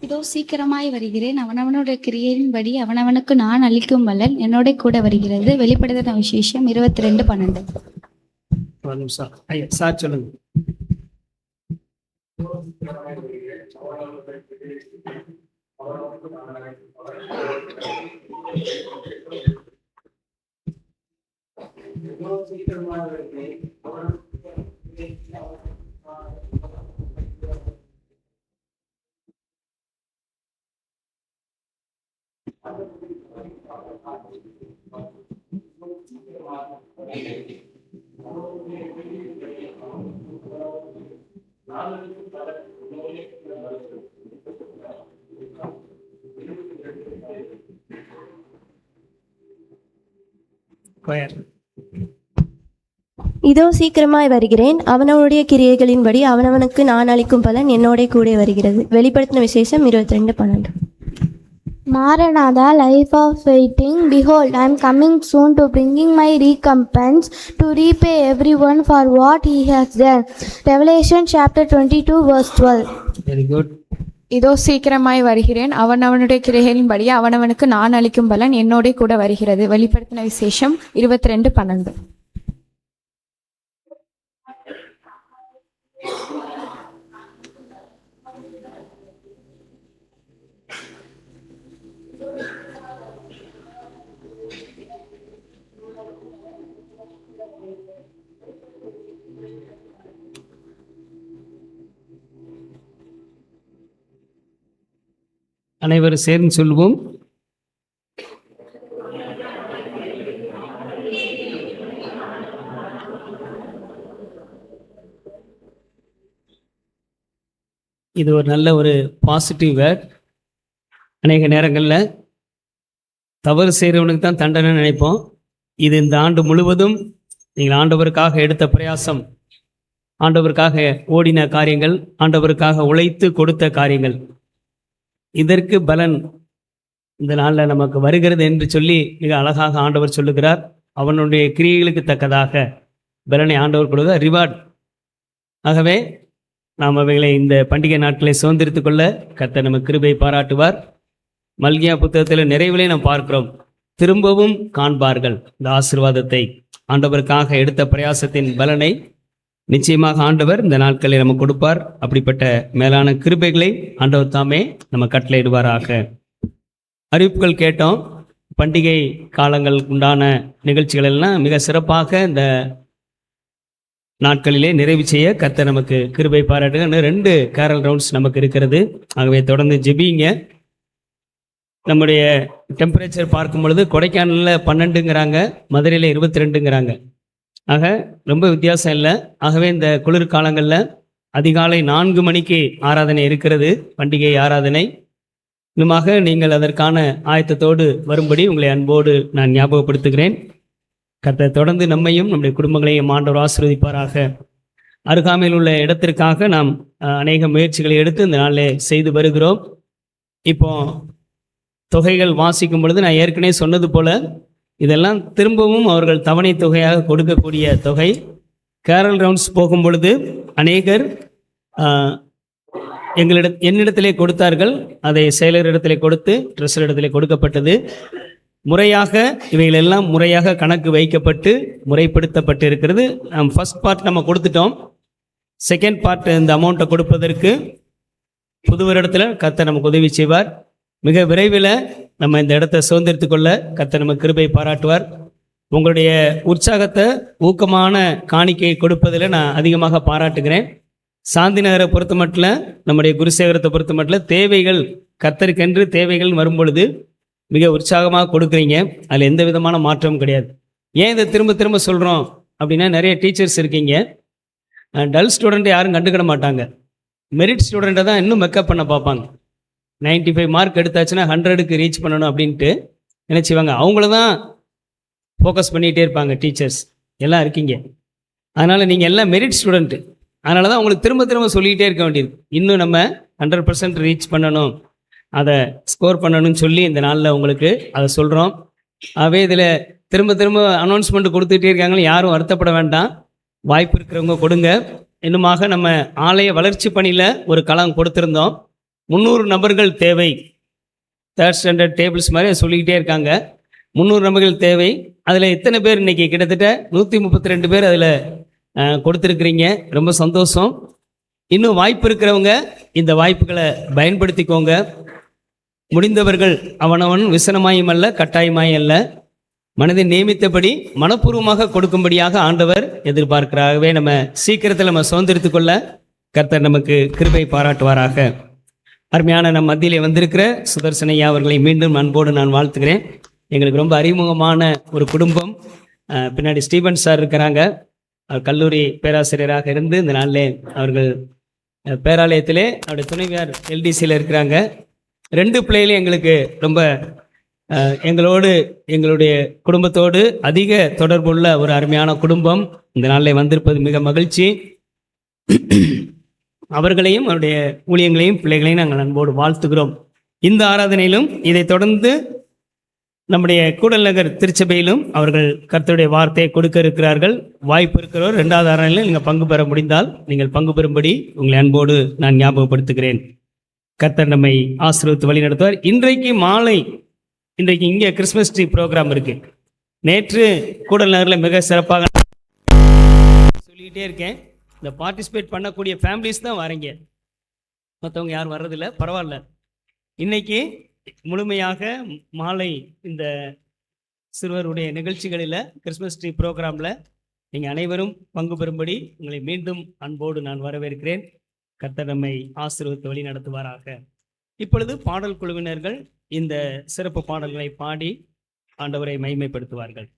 இதோ சீக்கிரமாய் வருகிறேன், அவனவனுடைய கிரியையின்படி அவனவனுக்கு நான் அளிக்கும் பலன் என்னோட கூட வருகிறது. வெளிப்படுத்தின விசேஷம் 22:12. ஒரு நிமிஷம் ஐயா சார் சொல்லுங்க. இதோ சீக்கிரமாய் வருகிறேன், அவனவனுடைய கிரியைகளின்படி அவனவனுக்கு நான் அளிக்கும் பலன் என்னோட கூட வருகிறது. வெளிப்படுத்தின விசேஷம் 22:12. Maranatha, life of waiting, behold, I am coming soon to bringing my recompense to repay everyone for what he has done. Revelation chapter 22:12. Very good. இதோ சீக்கிரமாய் வருகிறேன், அவனவனுடைய கிரியைகளின்படி அவனவனுக்கு நான் அளிக்கும் பலன் என்னோட கூட வருகிறது. வெளிப்படுத்தின விசேஷம் 22:12. அனைவரும் சேர்ந்து சொல்வோம். இது ஒரு நல்ல ஒரு பாசிட்டிவ் வேர்ட். அநேக நேரங்களில் தவறு செய்கிறவனுக்கு தான் தண்டனை நினைப்போம். இது இந்த ஆண்டு முழுவதும் நீங்கள் ஆண்டவருக்காக எடுத்த பிரயாசம், ஆண்டவருக்காக ஓடின காரியங்கள், ஆண்டவருக்காக உழைத்து கொடுத்த காரியங்கள், இதற்கு பலன் இந்த நாளில் நமக்கு வருகிறது என்று சொல்லி மிக அழகாக ஆண்டவர் சொல்லுகிறார். அவனுடைய கிரியைகளுக்கு தக்கதாக பலனை ஆண்டவர் கொடுக்க ரிவார்ட். ஆகவே நாம் அவைகளை இந்த பண்டிகை நாட்களை சுதந்திரித்து கொள்ள கர்த்தர் நமக்கு கிருபை பாராட்டுவார். மல்கியா புத்தகத்தில் நிறைவிலே நாம் பார்க்கிறோம், திரும்பவும் காண்பார்கள் இந்த ஆசீர்வாதத்தை. ஆண்டவருக்காக எடுத்த பிரயாசத்தின் பலனை நிச்சயமாக ஆண்டவர் இந்த நாட்களில் நமக்கு கொடுப்பார். அப்படிப்பட்ட மேலான கிருபைகளை ஆண்டவர் தாமே நம்ம கட்டளையிடுவாராக. அறிவிப்புகள் கேட்டோம். பண்டிகை காலங்களுக்கு உண்டான நிகழ்ச்சிகள் எல்லாம் மிக சிறப்பாக இந்த நாட்களிலே நிறைவு செய்ய கர்த்தர் நமக்கு கிருபை பாராட்டுங்க. இன்னும் 2 கேரல் ரவுண்ட்ஸ் நமக்கு இருக்கிறது. ஆகவே தொடர்ந்து ஜெபிங்க. நம்முடைய டெம்பரேச்சர் பார்க்கும் பொழுது கொடைக்கானலில் 12ங்கிறாங்க, மதுரையில் 22ங்கிறாங்க. ஆக ரொம்ப வித்தியாசம் இல்லை. ஆகவே இந்த குளிர் காலங்களில் அதிகாலை 4 மணிக்கு ஆராதனை இருக்கிறது, பண்டிகை ஆராதனை. இன்னுமாக நீங்கள் அதற்கான ஆயத்தத்தோடு வரும்படி உங்களை அன்போடு நான் ஞாபகப்படுத்துகிறேன். கர்த்தர் தொடர்ந்து நம்மையும் நம்முடைய குடும்பங்களையும் ஆண்டவர் ஆசீர்வதிப்பாராக. அருகாமையில் உள்ள இடத்திற்காக நாம் அநேக முயற்சிகளை எடுத்து இந்த நாளில் செய்து வருகிறோம். இப்போ தொகைகள் வாசிக்கும் பொழுது நான் ஏற்கனவே சொன்னது போல இதெல்லாம் திரும்பவும் அவர்கள் தவணை தொகையாக கொடுக்கக்கூடிய தொகை. கேரல் ரவுண்ட்ஸ் போகும் பொழுது அநேகர் என்னிடத்திலே கொடுத்தார்கள். அதை செயலரிடத்திலே கொடுத்து ட்ரெஸரிடத்திலே கொடுக்கப்பட்டது. முறையாக இவைகளெல்லாம் முறையாக கணக்கு வைக்கப்பட்டு முறைப்படுத்தப்பட்டு இருக்கிறது. ஃபர்ஸ்ட் பார்ட் நம்ம கொடுத்துட்டோம். செகண்ட் பார்ட் இந்த அமௌண்ட்டை கொடுப்பதற்கு புது வருடத்தில் கர்த்தர் நமக்கு உதவி செய்வார். மிக விரைவில் நம்ம இந்த இடத்தை சுதந்திரித்து கொள்ள கர்த்தர் நமக்கு கிருபை பாராட்டுவார். உங்களுடைய உற்சாகத்தை, ஊக்கமான காணிக்கையை கொடுப்பதில் நான் அதிகமாக பாராட்டுகிறேன். சாந்தி நகரை பொறுத்த மட்டும், நம்முடைய குருசேகரத்தை பொறுத்த மட்டும் தேவைகள், கர்த்தருக்கென்று தேவைகள் வரும்பொழுது மிக உற்சாகமாக கொடுக்குறீங்க. அதில் எந்த விதமான மாற்றமும் கிடையாது. ஏன் இதை திரும்ப திரும்ப சொல்கிறோம் அப்படின்னா, நிறைய டீச்சர்ஸ் இருக்கீங்க. டல் ஸ்டூடெண்ட்டை யாரும் கண்டுக்கிட மாட்டாங்க. மெரிட் ஸ்டூடெண்ட்டை தான் இன்னும் மெக்கப் பண்ண பார்ப்பாங்க. 95 மார்க் எடுத்தாச்சுன்னா 100க்கு ரீச் பண்ணணும் அப்படின்ட்டு நினச்சிவாங்க. அவங்கள தான் ஃபோக்கஸ் பண்ணிகிட்டே இருப்பாங்க டீச்சர்ஸ் எல்லாம் இருக்கீங்க. அதனால் நீங்கள் எல்லாம் மெரிட் ஸ்டூடெண்ட்டு. அதனால தான் உங்களுக்கு திரும்ப திரும்ப சொல்லிக்கிட்டே இருக்க வேண்டியது. இன்னும் நம்ம 100% ரீச் பண்ணணும், அதை ஸ்கோர் பண்ணணும்னு சொல்லி இந்த நாளில் உங்களுக்கு அதை சொல்கிறோம். ஆகவே இதில் திரும்ப திரும்ப அனௌன்ஸ்மெண்ட் கொடுத்துட்டே இருக்காங்களே, யாரும் வருத்தப்பட வேண்டாம். வாய்ப்பு இருக்கிறவங்க கொடுங்க. இன்னுமாக நம்ம ஆலய வளர்ச்சி பணியில் ஒரு களம் கொடுத்துருந்தோம். 300 நபர்கள் தேவை. 3rd ஸ்டாண்டர்ட் டேபிள்ஸ் மாதிரி சொல்லிக்கிட்டே இருக்காங்க. 300 நபர்கள் தேவை. அதில் எத்தனை பேர் இன்றைக்கி? கிட்டத்தட்ட 132 பேர் அதில் கொடுத்துருக்குறீங்க. ரொம்ப சந்தோஷம். இன்னும் வாய்ப்பு இருக்கிறவங்க இந்த வாய்ப்புகளை பயன்படுத்திக்கோங்க. முடிந்தவர்கள் அவனவன் விசனமாயும் அல்ல, கட்டாயமாயும் அல்ல, மனதை நியமித்தபடி மனப்பூர்வமாக கொடுக்கும்படியாக ஆண்டவர் எதிர்பார்க்கிறாகவே நம்ம சீக்கிரத்தில் நம்ம சுதந்திரித்து கொள்ள கர்த்தர் நமக்கு கிருபை பாராட்டுவாராக. அருமையான நம் மத்தியிலே வந்திருக்கிற சுதர்சனையா அவர்களை மீண்டும் அன்போடு நான் வாழ்த்துகிறேன். எங்களுக்கு ரொம்ப அறிமுகமான ஒரு குடும்பம். பின்னாடி ஸ்டீபன் சார் இருக்கிறாங்க. அவர் கல்லூரி பேராசிரியராக இருந்து இந்த நாளிலே அவர்கள் பேராலயத்திலே அவருடைய துணைவியார் எல்டிசியில் இருக்கிறாங்க. 2 பிள்ளைகளும் எங்களுக்கு ரொம்ப எங்களோடு, எங்களுடைய குடும்பத்தோடு அதிக தொடர்புள்ள ஒரு அருமையான குடும்பம். இந்த நாளில் வந்திருப்பது மிக மகிழ்ச்சி. அவர்களையும் அவருடைய ஊழியங்களையும் பிள்ளைகளையும் நாங்கள் அன்போடு வாழ்த்துகிறோம். இந்த ஆராதனையிலும் இதை தொடர்ந்து நம்முடைய கூடல் நகர் திருச்சபையிலும் அவர்கள் கர்த்தருடைய வார்த்தையை கொடுக்க இருக்கிறார்கள். வாய்ப்பு இருக்கிறவர் 2வது ஆராதனையில் நீங்கள் பங்கு பெற முடிந்தால் நீங்கள் பங்கு பெறும்படி உங்களை அன்போடு நான் ஞாபகப்படுத்துகிறேன். கர்த்தர் நம்மை ஆசீர்வதித்து வழி நடத்துவார். இன்றைக்கு இங்கே கிறிஸ்மஸ் ட்ரீ ப்ரோக்ராம் இருக்கு. நேற்று கூடல் நகரில் மிக சிறப்பாக சொல்லிக்கிட்டே இருக்கேன். இந்த பார்ட்டிசிபேட் பண்ணக்கூடிய ஃபேமிலிஸ் தான் வரீங்க, மற்றவங்க யாரும் வர்றதில்லை. பரவாயில்ல. இன்னைக்கு முழுமையாக மாலை இந்த சிறுவருடைய நிகழ்ச்சிகளில் கிறிஸ்மஸ் ட்ரீ ப்ரோக்ராமில் நீங்கள் அனைவரும் பங்கு பெறும்படி உங்களை மீண்டும் அன்போடு நான் வரவேற்கிறேன். கர்த்தர் நம்மை ஆசீர்வதித்து வழி நடத்துவாராக. இப்பொழுது பாடல் குழுவினர்கள் இந்த சிறப்பு பாடல்களை பாடி ஆண்டவரை மகிமைப்படுத்துவார்கள்.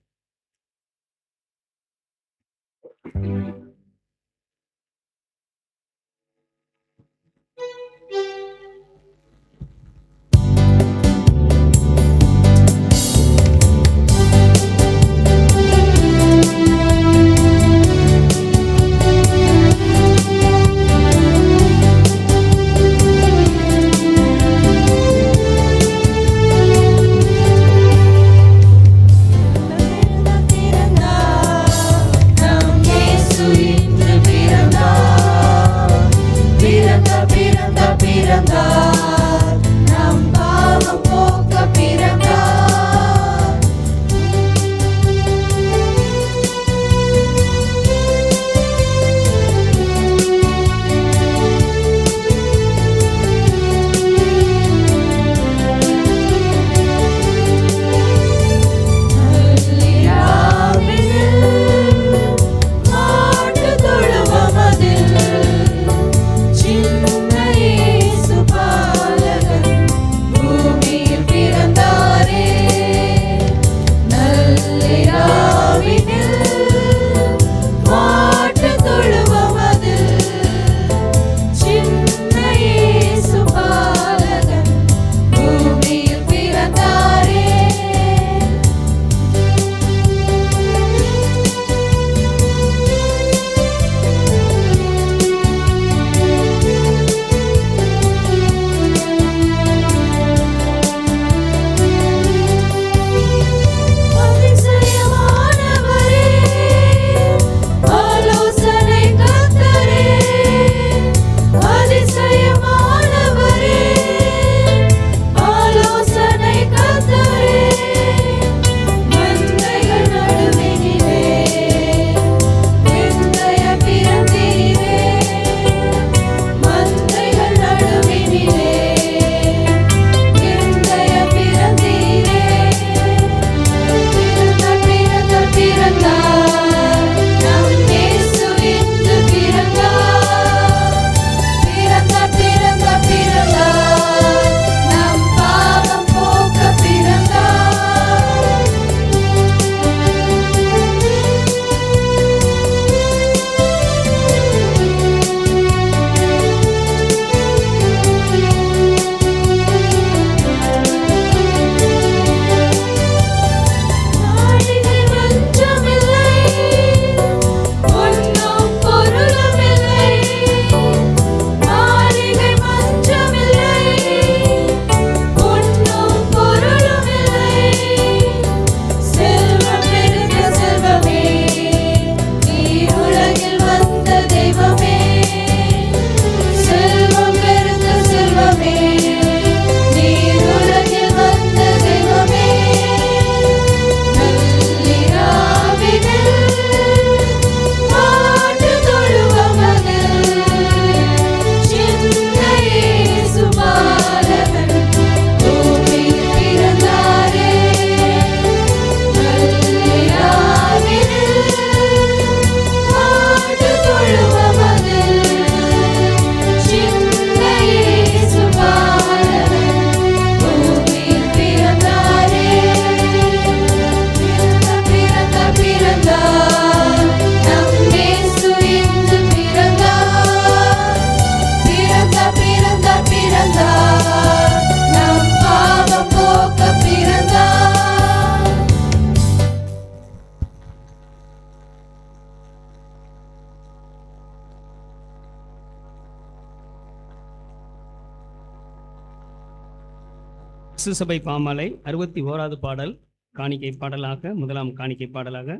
சபை பாமாலை 61வது பாடல் காணிக்கை பாடலாக, முதலாம் காணிக்கை பாடலாக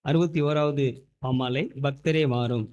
61வது பாமாலை பக்தரே வாரும்.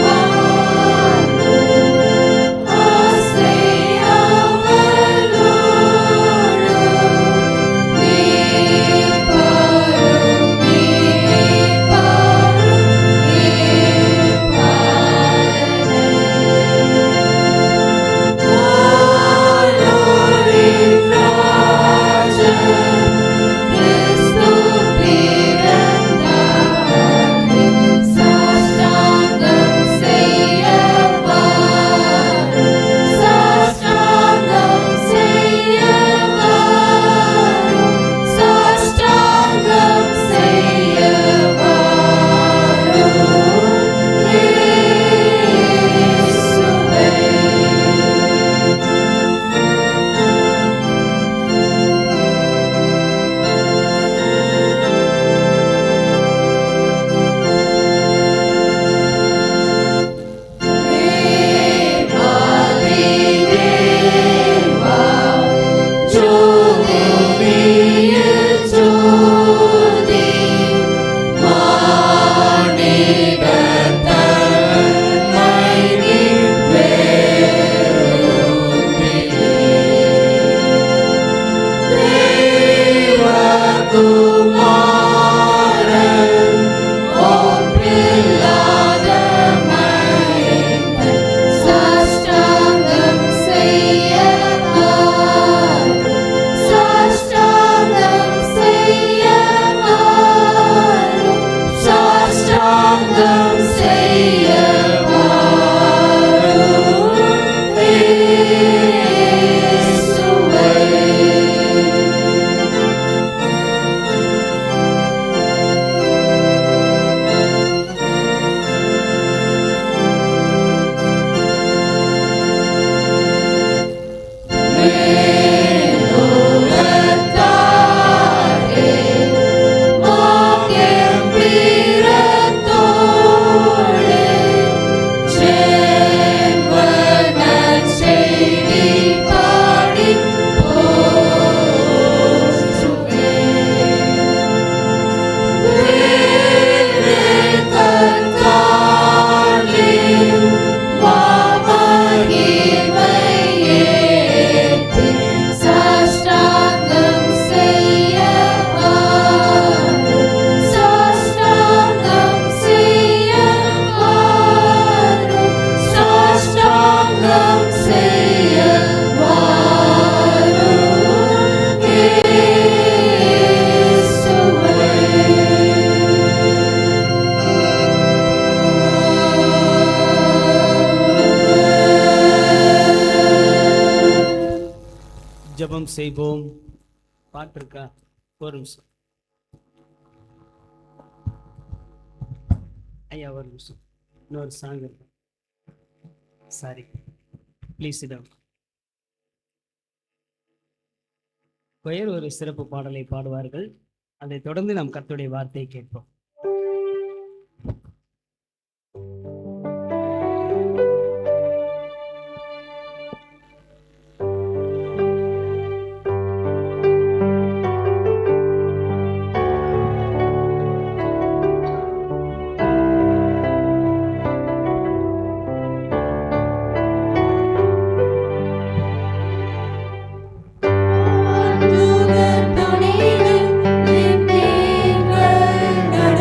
Bye. ஜெபம் செய்வோம். பாட்டு இருக்கா? ஒரு நிமிஷம் ஐயா, ஒரு நிமிஷம். இன்னொரு சாங் இருக்கு. சாரி, ப்ளீஸ் இடம். கொயர் ஒரு சிறப்பு பாடலை பாடுவார்கள். அதைத் தொடர்ந்து நாம் கர்த்தருடைய வார்த்தையை கேட்போம். நடை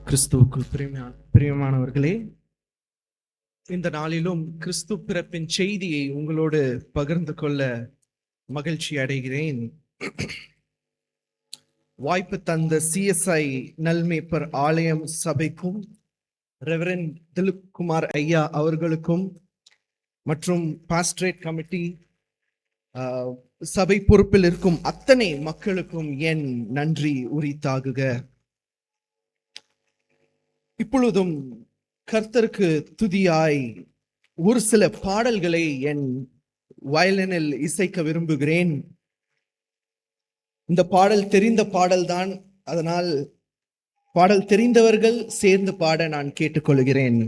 கிறிஸ்துவுக்குள் பிரியமானவர்களே, இந்த நாளிலும் கிறிஸ்து பிறப்பின் செய்தியை உங்களோடு பகிர்ந்து கொள்ள மகிழ்ச்சி அடைகிறேன். வாய்ப்பு தந்த CSI நல்மேப்பர் ஆலயம் சபைக்கும் ரெவரண்ட் திலீப்குமார் ஐயா அவர்களுக்கும் மற்றும் பாஸ்டரேட் கமிட்டி சபை பொறுப்பில் இருக்கும் அத்தனை மக்களுக்கும் என் நன்றி உரித்தாகுக. இப்பொழுதும் கர்த்தருக்கு துதியாய் ஒரு சில பாடல்களை என் வயலினில் இசைக்க விரும்புகிறேன். இந்த பாடல் தெரிந்த பாடல்தான், அதனால் பாடல் தெரிந்தவர்கள் சேர்ந்து பாட நான் கேட்டுக்கொள்கிறேன்.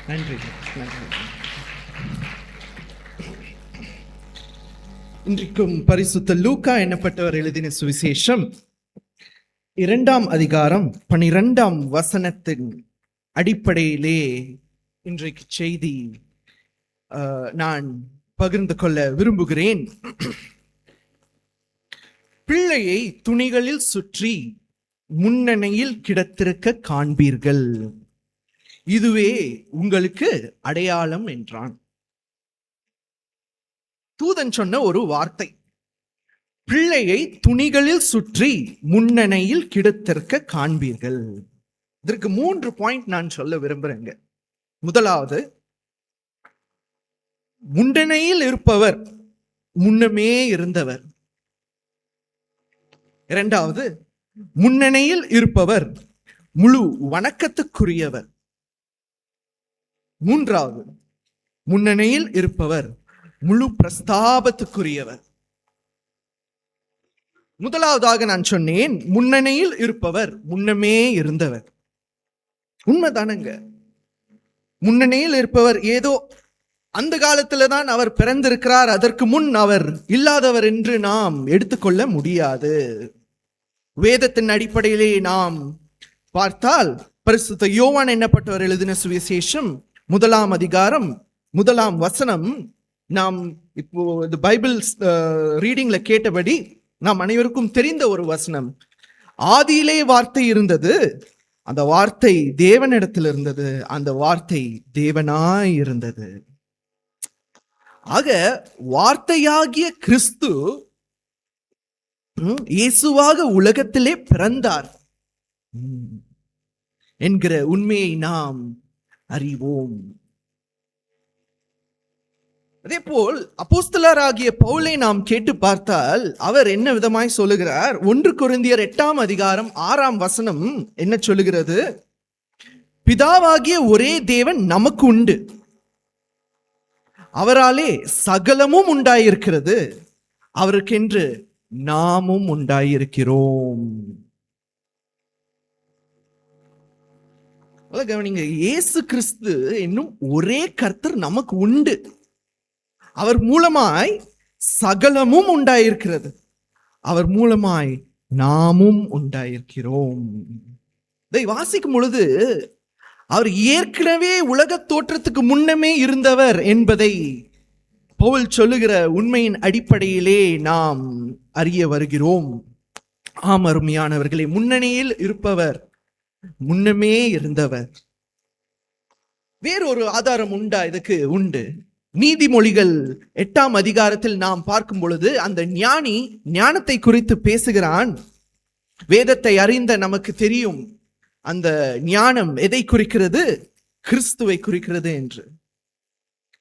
நன்றி, நன்றி. இன்றைக்கும் பரிசுத்த லூக்கா என்னப்பட்டவர் எழுதின சுவிசேஷம் 2ஆம் அதிகாரம் 12ஆம் வசனத்தின் அடிப்படையிலே இன்றைக்கு செய்தி நான் பகிர்ந்து கொள்ள விரும்புகிறேன். பிள்ளையை துணிகளில் சுற்றி முன்னணியில் கிடத்திருக்க காண்பீர்கள், இதுவே உங்களுக்கு அடையாளம் என்றான். தூதன் சொன்ன ஒரு வார்த்தை, பிள்ளையை துணிகளில் சுற்றி முன்னணியில் கிடத்திருக்க காண்பீர்கள். இதற்கு 3 பாயிண்ட் நான் சொல்ல விரும்புறேங்க. முதலாவது, முன்னணியில் இருப்பவர் முன்னமே இருந்தவர். இரண்டாவது, முன்னணியில் இருப்பவர் முழு வணக்கத்துக்குரியவர். மூன்றாவது, முன்னணியில் இருப்பவர் முழு பிரஸ்தாபத்துக்குரியவர். முதலாவதாக நான் சொன்னேன், முன்னணியில் இருப்பவர் முன்னமே இருந்தவர். உண்மைதானங்க. முன்னணியில் இருப்பவர் ஏதோ அந்த காலத்துல தான் அவர் பிறந்திருக்கிறார், அதற்கு முன் அவர் இல்லாதவர் என்று நாம் எடுத்துக்கொள்ள முடியாது. வேதத்தின் அடிப்படையிலே நாம் பார்த்தால் பரிசுத்த யோவான் என்னப்பட்டவர் எழுதின சுவிசேஷம் 1ஆம் அதிகாரம் 1ஆம் வசனம், நாம் இப்போ இந்த பைபிள் ரீடிங்ல கேட்டபடி நாம் அனைவருக்கும் தெரிந்த ஒரு வசனம். ஆதியிலே வார்த்தை இருந்தது, அந்த வார்த்தை தேவனிடத்தில் இருந்தது, அந்த வார்த்தை தேவனாய் இருந்தது. ஆக வார்த்தையாகிய கிறிஸ்து இயேசுவாக உலகத்திலே பிறந்தார் என்கிற உண்மையை நாம் அறிவோம். அதே போல் அப்போஸ்தலராகிய பவுலை நாம் கேட்டு பார்த்தால் அவர் என்ன விதமாய் சொல்லுகிறார்? 1 கொரிந்தியர் 8ஆம் அதிகாரம் 6ஆம் வசனம் என்ன சொல்லுகிறது? பிதாவாகிய ஒரே தேவன் நமக்கு உண்டு, அவராலே சகலமும் உண்டாயிருக்கிறது, அவருக்கென்று நாமும் உண்டாயிருக்கிறோம். கவனிங்க, இயேசு கிறிஸ்து என்னும் ஒரே கர்த்தர் நமக்கு உண்டு, அவர் மூலமாய் சகலமும் உண்டாயிருக்கிறது, அவர் மூலமாய் நாமும் உண்டாயிருக்கிறோம். இதை வாசிக்கும் பொழுது அவர் ஏற்கனவே உலக தோற்றத்துக்கு முன்னமே இருந்தவர் என்பதை பவுல் சொல்லுகிற உண்மையின் அடிப்படையிலே நாம் அறிய வருகிறோம். ஆம் அருமையானவர்களே, முன்னணியில் இருப்பவர் முன்னமே இருந்தவர். வேறொரு ஆதாரம் உண்டா? இதுக்கு உண்டு. நீதிமொழிகள் 8ஆம் அதிகாரத்தில் நாம் பார்க்கும் பொழுது அந்த ஞானி ஞானத்தை குறித்து பேசுகிறான். வேதத்தை அறிந்த நமக்கு தெரியும் அந்த ஞானம் எதை குறிக்கிறது? கிறிஸ்துவை குறிக்கிறது என்று.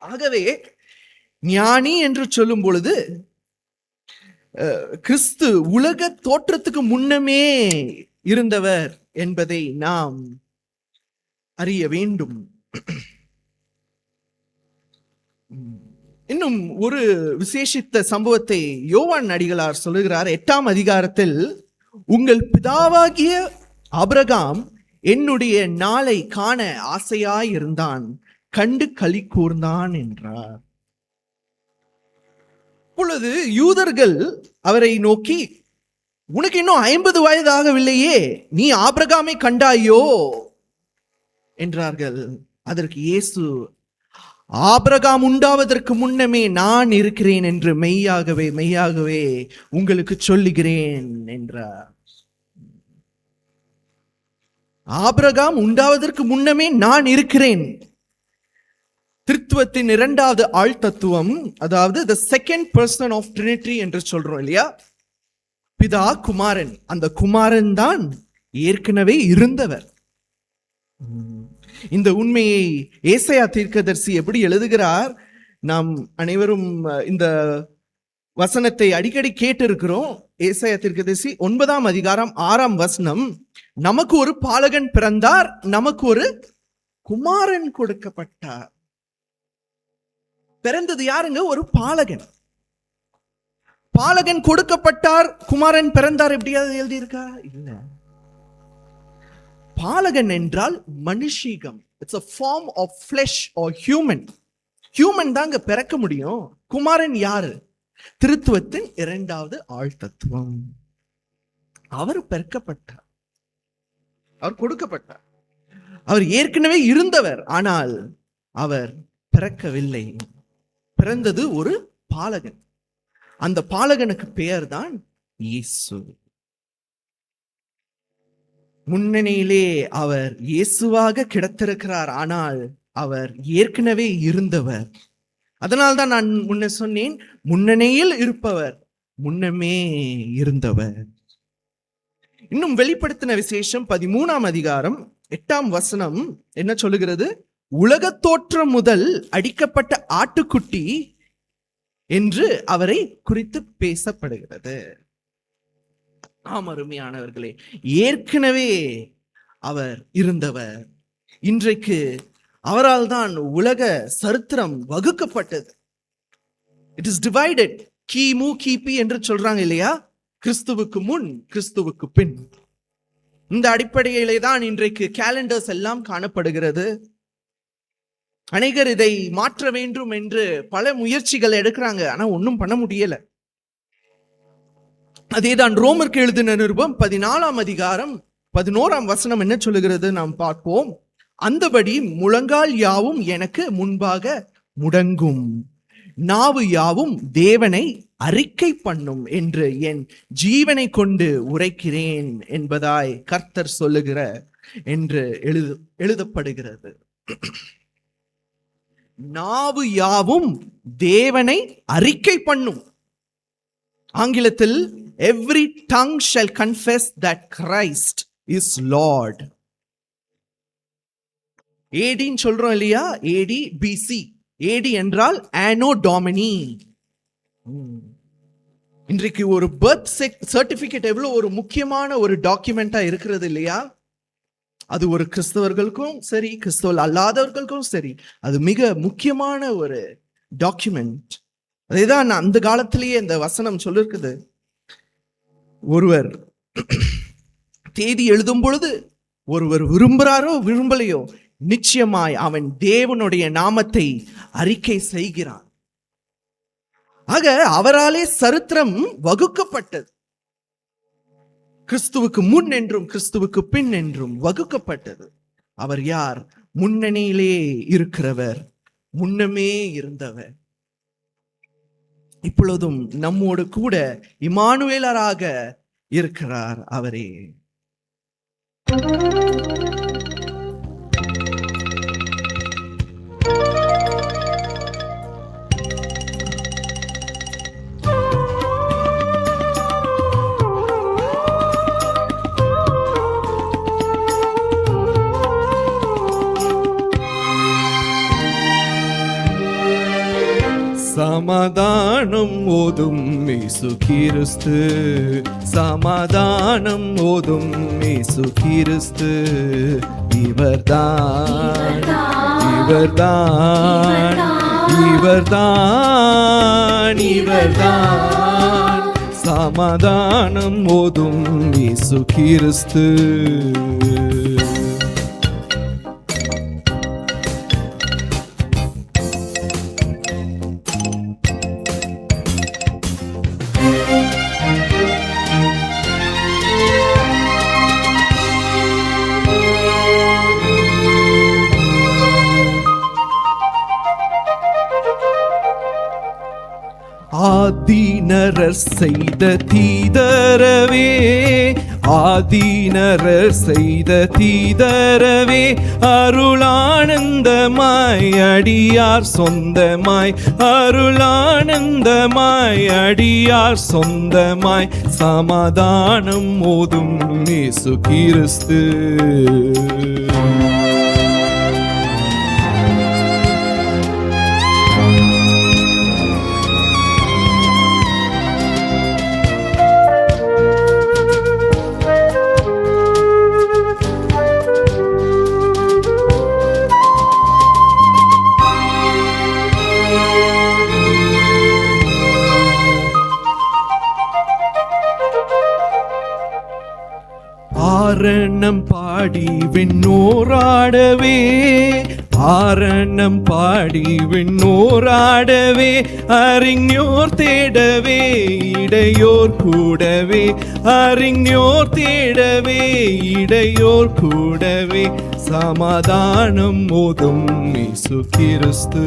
ஆகவே ஞானி என்று சொல்லும் பொழுது கிறிஸ்து உலக தோற்றத்துக்கு முன்னமே இருந்தவர் என்பதை நாம் அறிய வேண்டும். இன்னும் ஒரு விசேஷித்த சம்பவத்தை யோவான் அடிகளார் சொல்லுகிறார். 8ஆம் அதிகாரத்தில், உங்கள் பிதாவாகிய ஆபிரகாம் என்னுடைய நாளை காண ஆசையாயிருந்தான், கண்டு களி கூர்ந்தான் என்றார். அப்பொழுது யூதர்கள் அவரை நோக்கி, உனக்கு இன்னும் 50 வயது ஆகவில்லையே, நீ ஆபிரகாமை கண்டாயோ என்றார்கள். அதற்கு இயேசு, ஆபிரகாம் உண்டாவதற்கு முன்னமே நான் இருக்கிறேன் என்று மெய்யாகவே மெய்யாகவே உங்களுக்கு சொல்லுகிறேன் என்றார். ஆபிரகாம் உண்டாவதற்கு முன்னமே நான் இருக்கிறேன். திருத்துவத்தின் 2வது ஆள் தத்துவம், அதாவது the second person of Trinity என்று சொல்றோம் இல்லையா? பிதா குமாரன், அந்த குமாரன் தான் ஏற்கனவே இருந்தவர். இந்த உண்மையை ஏசாயா தீர்க்கதரிசி எப்படி எழுதுகிறார்? நாம் அனைவரும் இந்த வசனத்தை அடிக்கடி கேட்டு இருக்கிறோம். ஏசாயா தீர்க்கதரிசி 9ஆம் அதிகாரம் 6ஆம் வசனம், நமக்கு ஒரு பாலகன் பிறந்தார், நமக்கு ஒரு குமாரன் கொடுக்கப்பட்டார். பிறந்தது யாருங்க? ஒரு பாலகன். பாலகன் கொடுக்கப்பட்டார், குமாரன் பிறந்தார். எப்படியாவது எழுதியிருக்கா? இல்ல. பாலகன் என்றால் மனுஷீகம், it's a form of flesh or human. Human தாங்க பிறக்க முடியும். குமாரன் யாரு? திருத்துவத்தின் இரண்டாவது ஆள் தத்துவம். அவர் பிறக்கப்பட்டார், அவர் கொடுக்கப்பட்டார். அவர் ஏற்கனவே இருந்தவர், ஆனால் அவர் பிறக்கவில்லை. பிறந்தது ஒரு பாலகன். அந்த பாலகனுக்கு பெயர் தான் இயேசு. முன்னணியிலே அவர் இயேசுவாக கிடத்திருக்கிறார், ஆனால் அவர் ஏற்கனவே இருந்தவர். அதனால்தான் நான் முன்ன சொன்னேன், முன்னணியில் இருப்பவர் முன்னமே இருந்தவர். இன்னும் வெளிப்படுத்தின விசேஷம் 13ஆம் அதிகாரம் 8ஆம் வசனம் என்ன சொல்லுகிறது? உலகத் தோற்றம் முதல் அடிக்கப்பட்ட ஆட்டுக்குட்டி என்று அவரை குறித்து பேசப்படுகிறது. ஆம் அருமையானவர்களே, ஏற்கனவே அவர் இருந்தவர். இன்றைக்கு அவரால் தான் உலக சரித்திரம் வகுக்கப்பட்டது. It is divided. கிமு கிபி என்று சொல்றாங்க இல்லையா? கிறிஸ்துவுக்கு முன், கிறிஸ்துவுக்கு பின். இந்த அடிப்படையிலே தான் இன்றைக்கு கேலண்டர்ஸ் எல்லாம் காணப்படுகிறது. அநேகர் இதை மாற்ற வேண்டும் என்று பல முயற்சிகள் எடுக்கிறாங்க, ஆனா ஒன்றும் பண்ண முடியல. அதேதான் ரோமருக்கு எழுதின நிருபம் 14ஆம் அதிகாரம் 11ஆம் வசனம் என்ன சொல்லுகிறது நாம் பார்ப்போம். அந்தபடி முழங்கால் யாவும் எனக்கு முன்பாக முடங்கும், நாவு யாவும் தேவனை அறிக்கை பண்ணும் என்று என் ஜீவனை கொண்டு உரைக்கிறேன் என்பதாய் கர்த்தர் சொல்லுகிற என்று எழுதப்படுகிறது. நாவு யாவும் தேவனை அறிக்கை பண்ணும். ஆங்கிலத்தில் every tongue shall confess that Christ is Lord. ஏடின்னு சொல்றோம் இல்லையா? ஏடி பிசி. ஏடி என்றால் ஆனோ டாமினி. இன்றைக்கு ஒரு பர்த் சர்டிபிகேட் எவ்வளவு ஒரு முக்கியமான ஒரு டாக்குமெண்டா இருக்கிறது இல்லையா? அது ஒரு கிறிஸ்தவர்களுக்கும் சரி, கிறிஸ்தவ அல்லாதவர்களுக்கும் சரி, அது மிக முக்கியமான ஒரு டாக்குமெண்ட். அதேதான் அந்த காலத்திலேயே இந்த வசனம் சொல்லிருக்குது. ஒருவர் தேதி எழுதும் பொழுது ஒருவர் விரும்புகிறாரோ விரும்பலையோ, நிச்சயமாய் அவன் தேவனுடைய நாமத்தை அறிக்கை செய்கிறான். ஆக அவராலே சரித்திரம் வகுக்கப்பட்டது. கிறிஸ்துவுக்கு முன் என்றும் கிறிஸ்துவுக்கு பின் என்றும் வகுக்கப்பட்டது. அவர் யார்? முன்னணியிலே இருக்கிறவர், முன்னமே இருந்தவர். இப்பொழுதும் நம்மோடு கூட இம்மானுவேலராக இருக்கிறார் அவரே. சமாதானம் ஓதும் இயேசு கிறிஸ்து, சமாதானம் ஓதும் இயேசு கிறிஸ்து, இவர்தான் இவர்தான் இவர்தான் இவர்தான் சமாதானம் ஓதும் இயேசு கிறிஸ்து. ஆதீனரர் செய்த தீதரவே, ஆதீனரர் செய்த தீதரவே, அருளானந்தமாய் அடியார் சொந்தமாய், அருளானந்தமாய் அடியார் சொந்தமாய், சமாதானம் ஓதும் இயேசு கிறிஸ்து. ஆரணம் பாடி விண்ணோராடவே, ஆரணம் பாடி விண்ணோராடவே, அறிஞர் தேடவே இடையோர் கூடவே, அறிஞர் தேடவே இடையோர் கூடவே, சமாதானம் ஓதும் இயேசு கிறிஸ்து.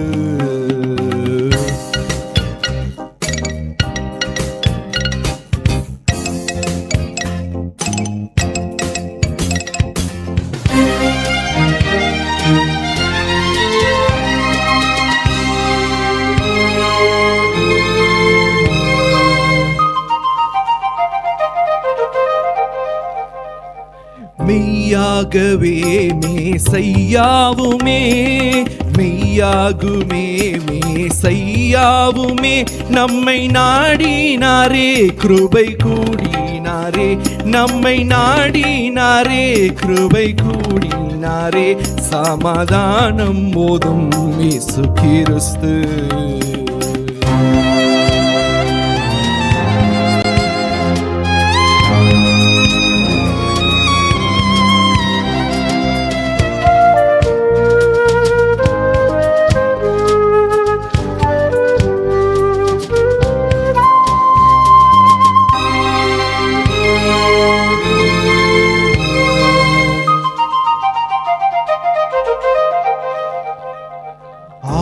மெய்யாகவே மேசையாவுமே, மெய்யாகுமே மேசையாவுமே, நம்மை நாடினாரே கிருபை கூடினாரே, நம்மை நாடினாரே கிருபை கூடினாரே, சமாதானம் ஓதும் இயேசு கிறிஸ்து.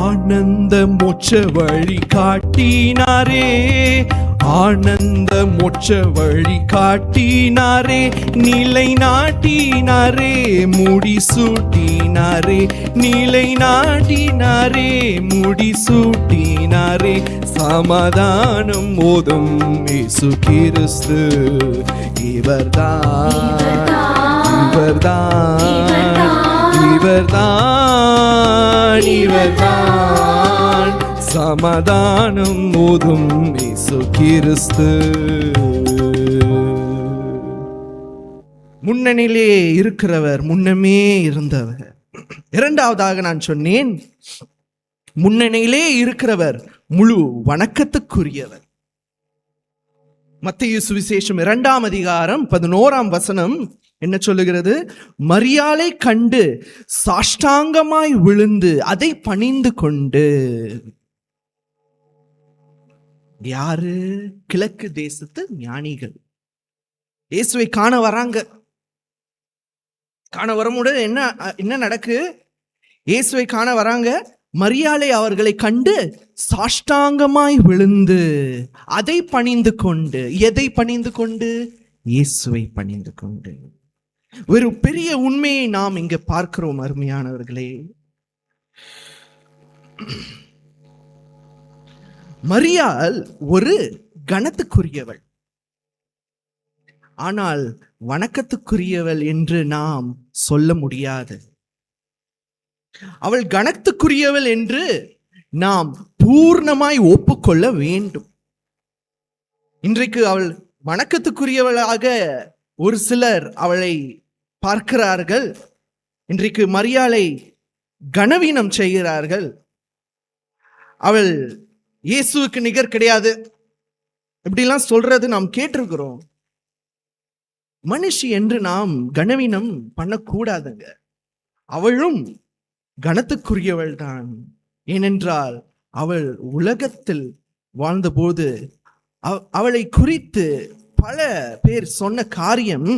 ஆனந்த மோட்ச வழி காட்டினாரே, ஆனந்த மோட்ச வழி காட்டினாரே, நிலை நாட்டினாரே முடி சூட்டினாரே, நிலை நாட்டினாரே முடி சூட்டினாரே, சமாதானம் ஓதும் இயேசு கிறிஸ்து. இவர்தான் இவர்தான் இவர்தான் இவர்தான், சமாதானம் ஓதும் இயேசு கிறிஸ்து. முன்னணியிலே இருக்கிறவர், முன்னமே இருந்தவர். இரண்டாவதாக நான் சொன்னேன், முன்னணியிலே இருக்கிறவர் முழு வணக்கத்துக்குரியவர். மத்தேயு சுவிசேஷம் 2ஆம் அதிகாரம் 11ஆம் வசனம் என்ன சொல்லுகிறது? மரியாளை கண்டு சாஷ்டாங்கமாய் விழுந்து அதை பணிந்து கொண்டு. யாரு? கிழக்கு தேசத்து ஞானிகள் இயேசுவை காண வராங்க. காண வரும்போது என்ன நடக்கு? இயேசுவை காண வராங்க. மரியாளை அவர்களை கண்டு சாஷ்டாங்கமாய் விழுந்து அதை பணிந்து கொண்டு. எதை பணிந்து கொண்டு? இயேசுவை பணிந்து கொண்டு. ஒரு பெரிய உண்மையை நாம் இங்க பார்க்கிறோம் அருமையானவர்களே. மரியாள் ஒரு கணத்துக்குரியவள், ஆனால் வணக்கத்துக்குரியவள் என்று நாம் சொல்ல முடியாது. அவள் கணத்துக்குரியவள் என்று நாம் பூர்ணமாய் ஒப்புக்கொள்ள வேண்டும். இன்றைக்கு அவள் வணக்கத்துக்குரியவளாக ஒரு சிலர் அவளை பார்க்கிறார்கள். இன்றைக்கு மரியாளை கனவீனம் செய்கிறார்கள். அவள் இயேசுவுக்கு நிகர் கிடையாது இப்படிலாம் சொல்றது நாம் கேட்டிருக்கிறோம். மனுஷி என்று நாம் கனவீனம் பண்ணக்கூடாதுங்க. அவளும் கணத்துக்குரியவள் தான். ஏனென்றால் அவள் உலகத்தில் வாழ்ந்தபோது அவளை குறித்து பல பேர் சொன்ன காரியம்,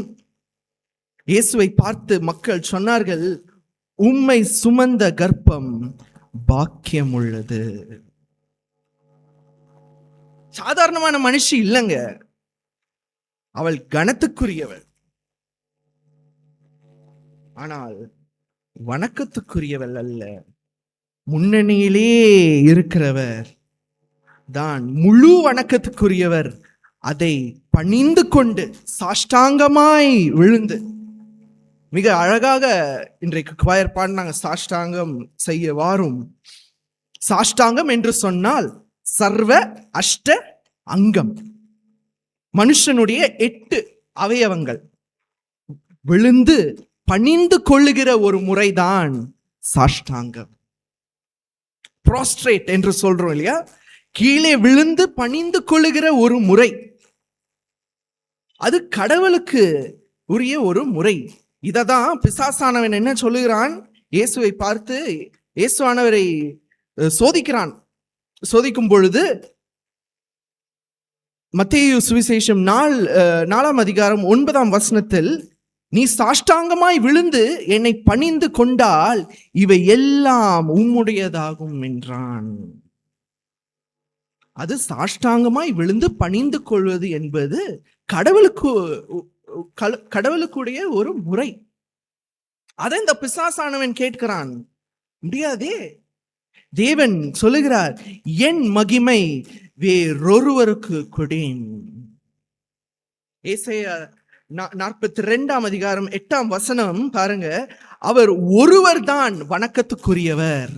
இயேசுவை பார்த்து மக்கள் சொன்னார்கள், உம்மை சுமந்த கர்ப்பம் பாக்கியம் உள்ளது. சாதாரணமான மனுஷி இல்லைங்க, அவள் கணத்துக்குரியவள். ஆனால் வணக்கத்துக்குரியவள் அல்ல. முன்னணியிலே இருக்கிறவர் தான் முழு வணக்கத்துக்குரியவர். அதை பணிந்து கொண்டு சாஷ்டாங்கமாய் விழுந்து, மிக அழகாக இன்றைக்கு குவாயர் பாடினாங்க, சாஷ்டாங்கம் செய்ய வாரும். சாஷ்டாங்கம் என்று சொன்னால் சர்வ அஷ்ட அங்கம், மனுஷனுடைய 8 அவயவங்கள் விழுந்து பணிந்து கொள்ளுகிற ஒரு முறைதான் சாஷ்டாங்கம். ப்ராஸ்ட்ரேட் என்று சொல்றோம் இல்லையா, கீழே விழுந்து பணிந்து கொள்ளுகிற ஒரு முறை. அது கடவுளுக்கு உரிய ஒரு முறை. இததான் பிசாசானவன் என்ன சொல்லுகிறான்? இயேசுவை பார்த்து இயேசுவானவரை சோதிக்கிறான். சோதிக்கும் பொழுது மத்தேயு சுவிசேஷம் 4:9 நீ சாஷ்டாங்கமாய் விழுந்து என்னை பணிந்து கொண்டால் இவை எல்லாம் உம்முடையதாகும் என்றான். அது சாஷ்டாங்கமாய் விழுந்து பணிந்து கொள்வது என்பது கடவுளுக்குடைய ஒரு முறை. அதை இந்த பிசாசானவன் கேட்கிறான். முடியாதே. தேவன் சொல்லுகிறார், என் மகிமை வேறொருவருக்கு கொடேன். ஏசாயா 42:8 பாருங்க. அவர் ஒருவர் தான் வணக்கத்துக்குரியவர்,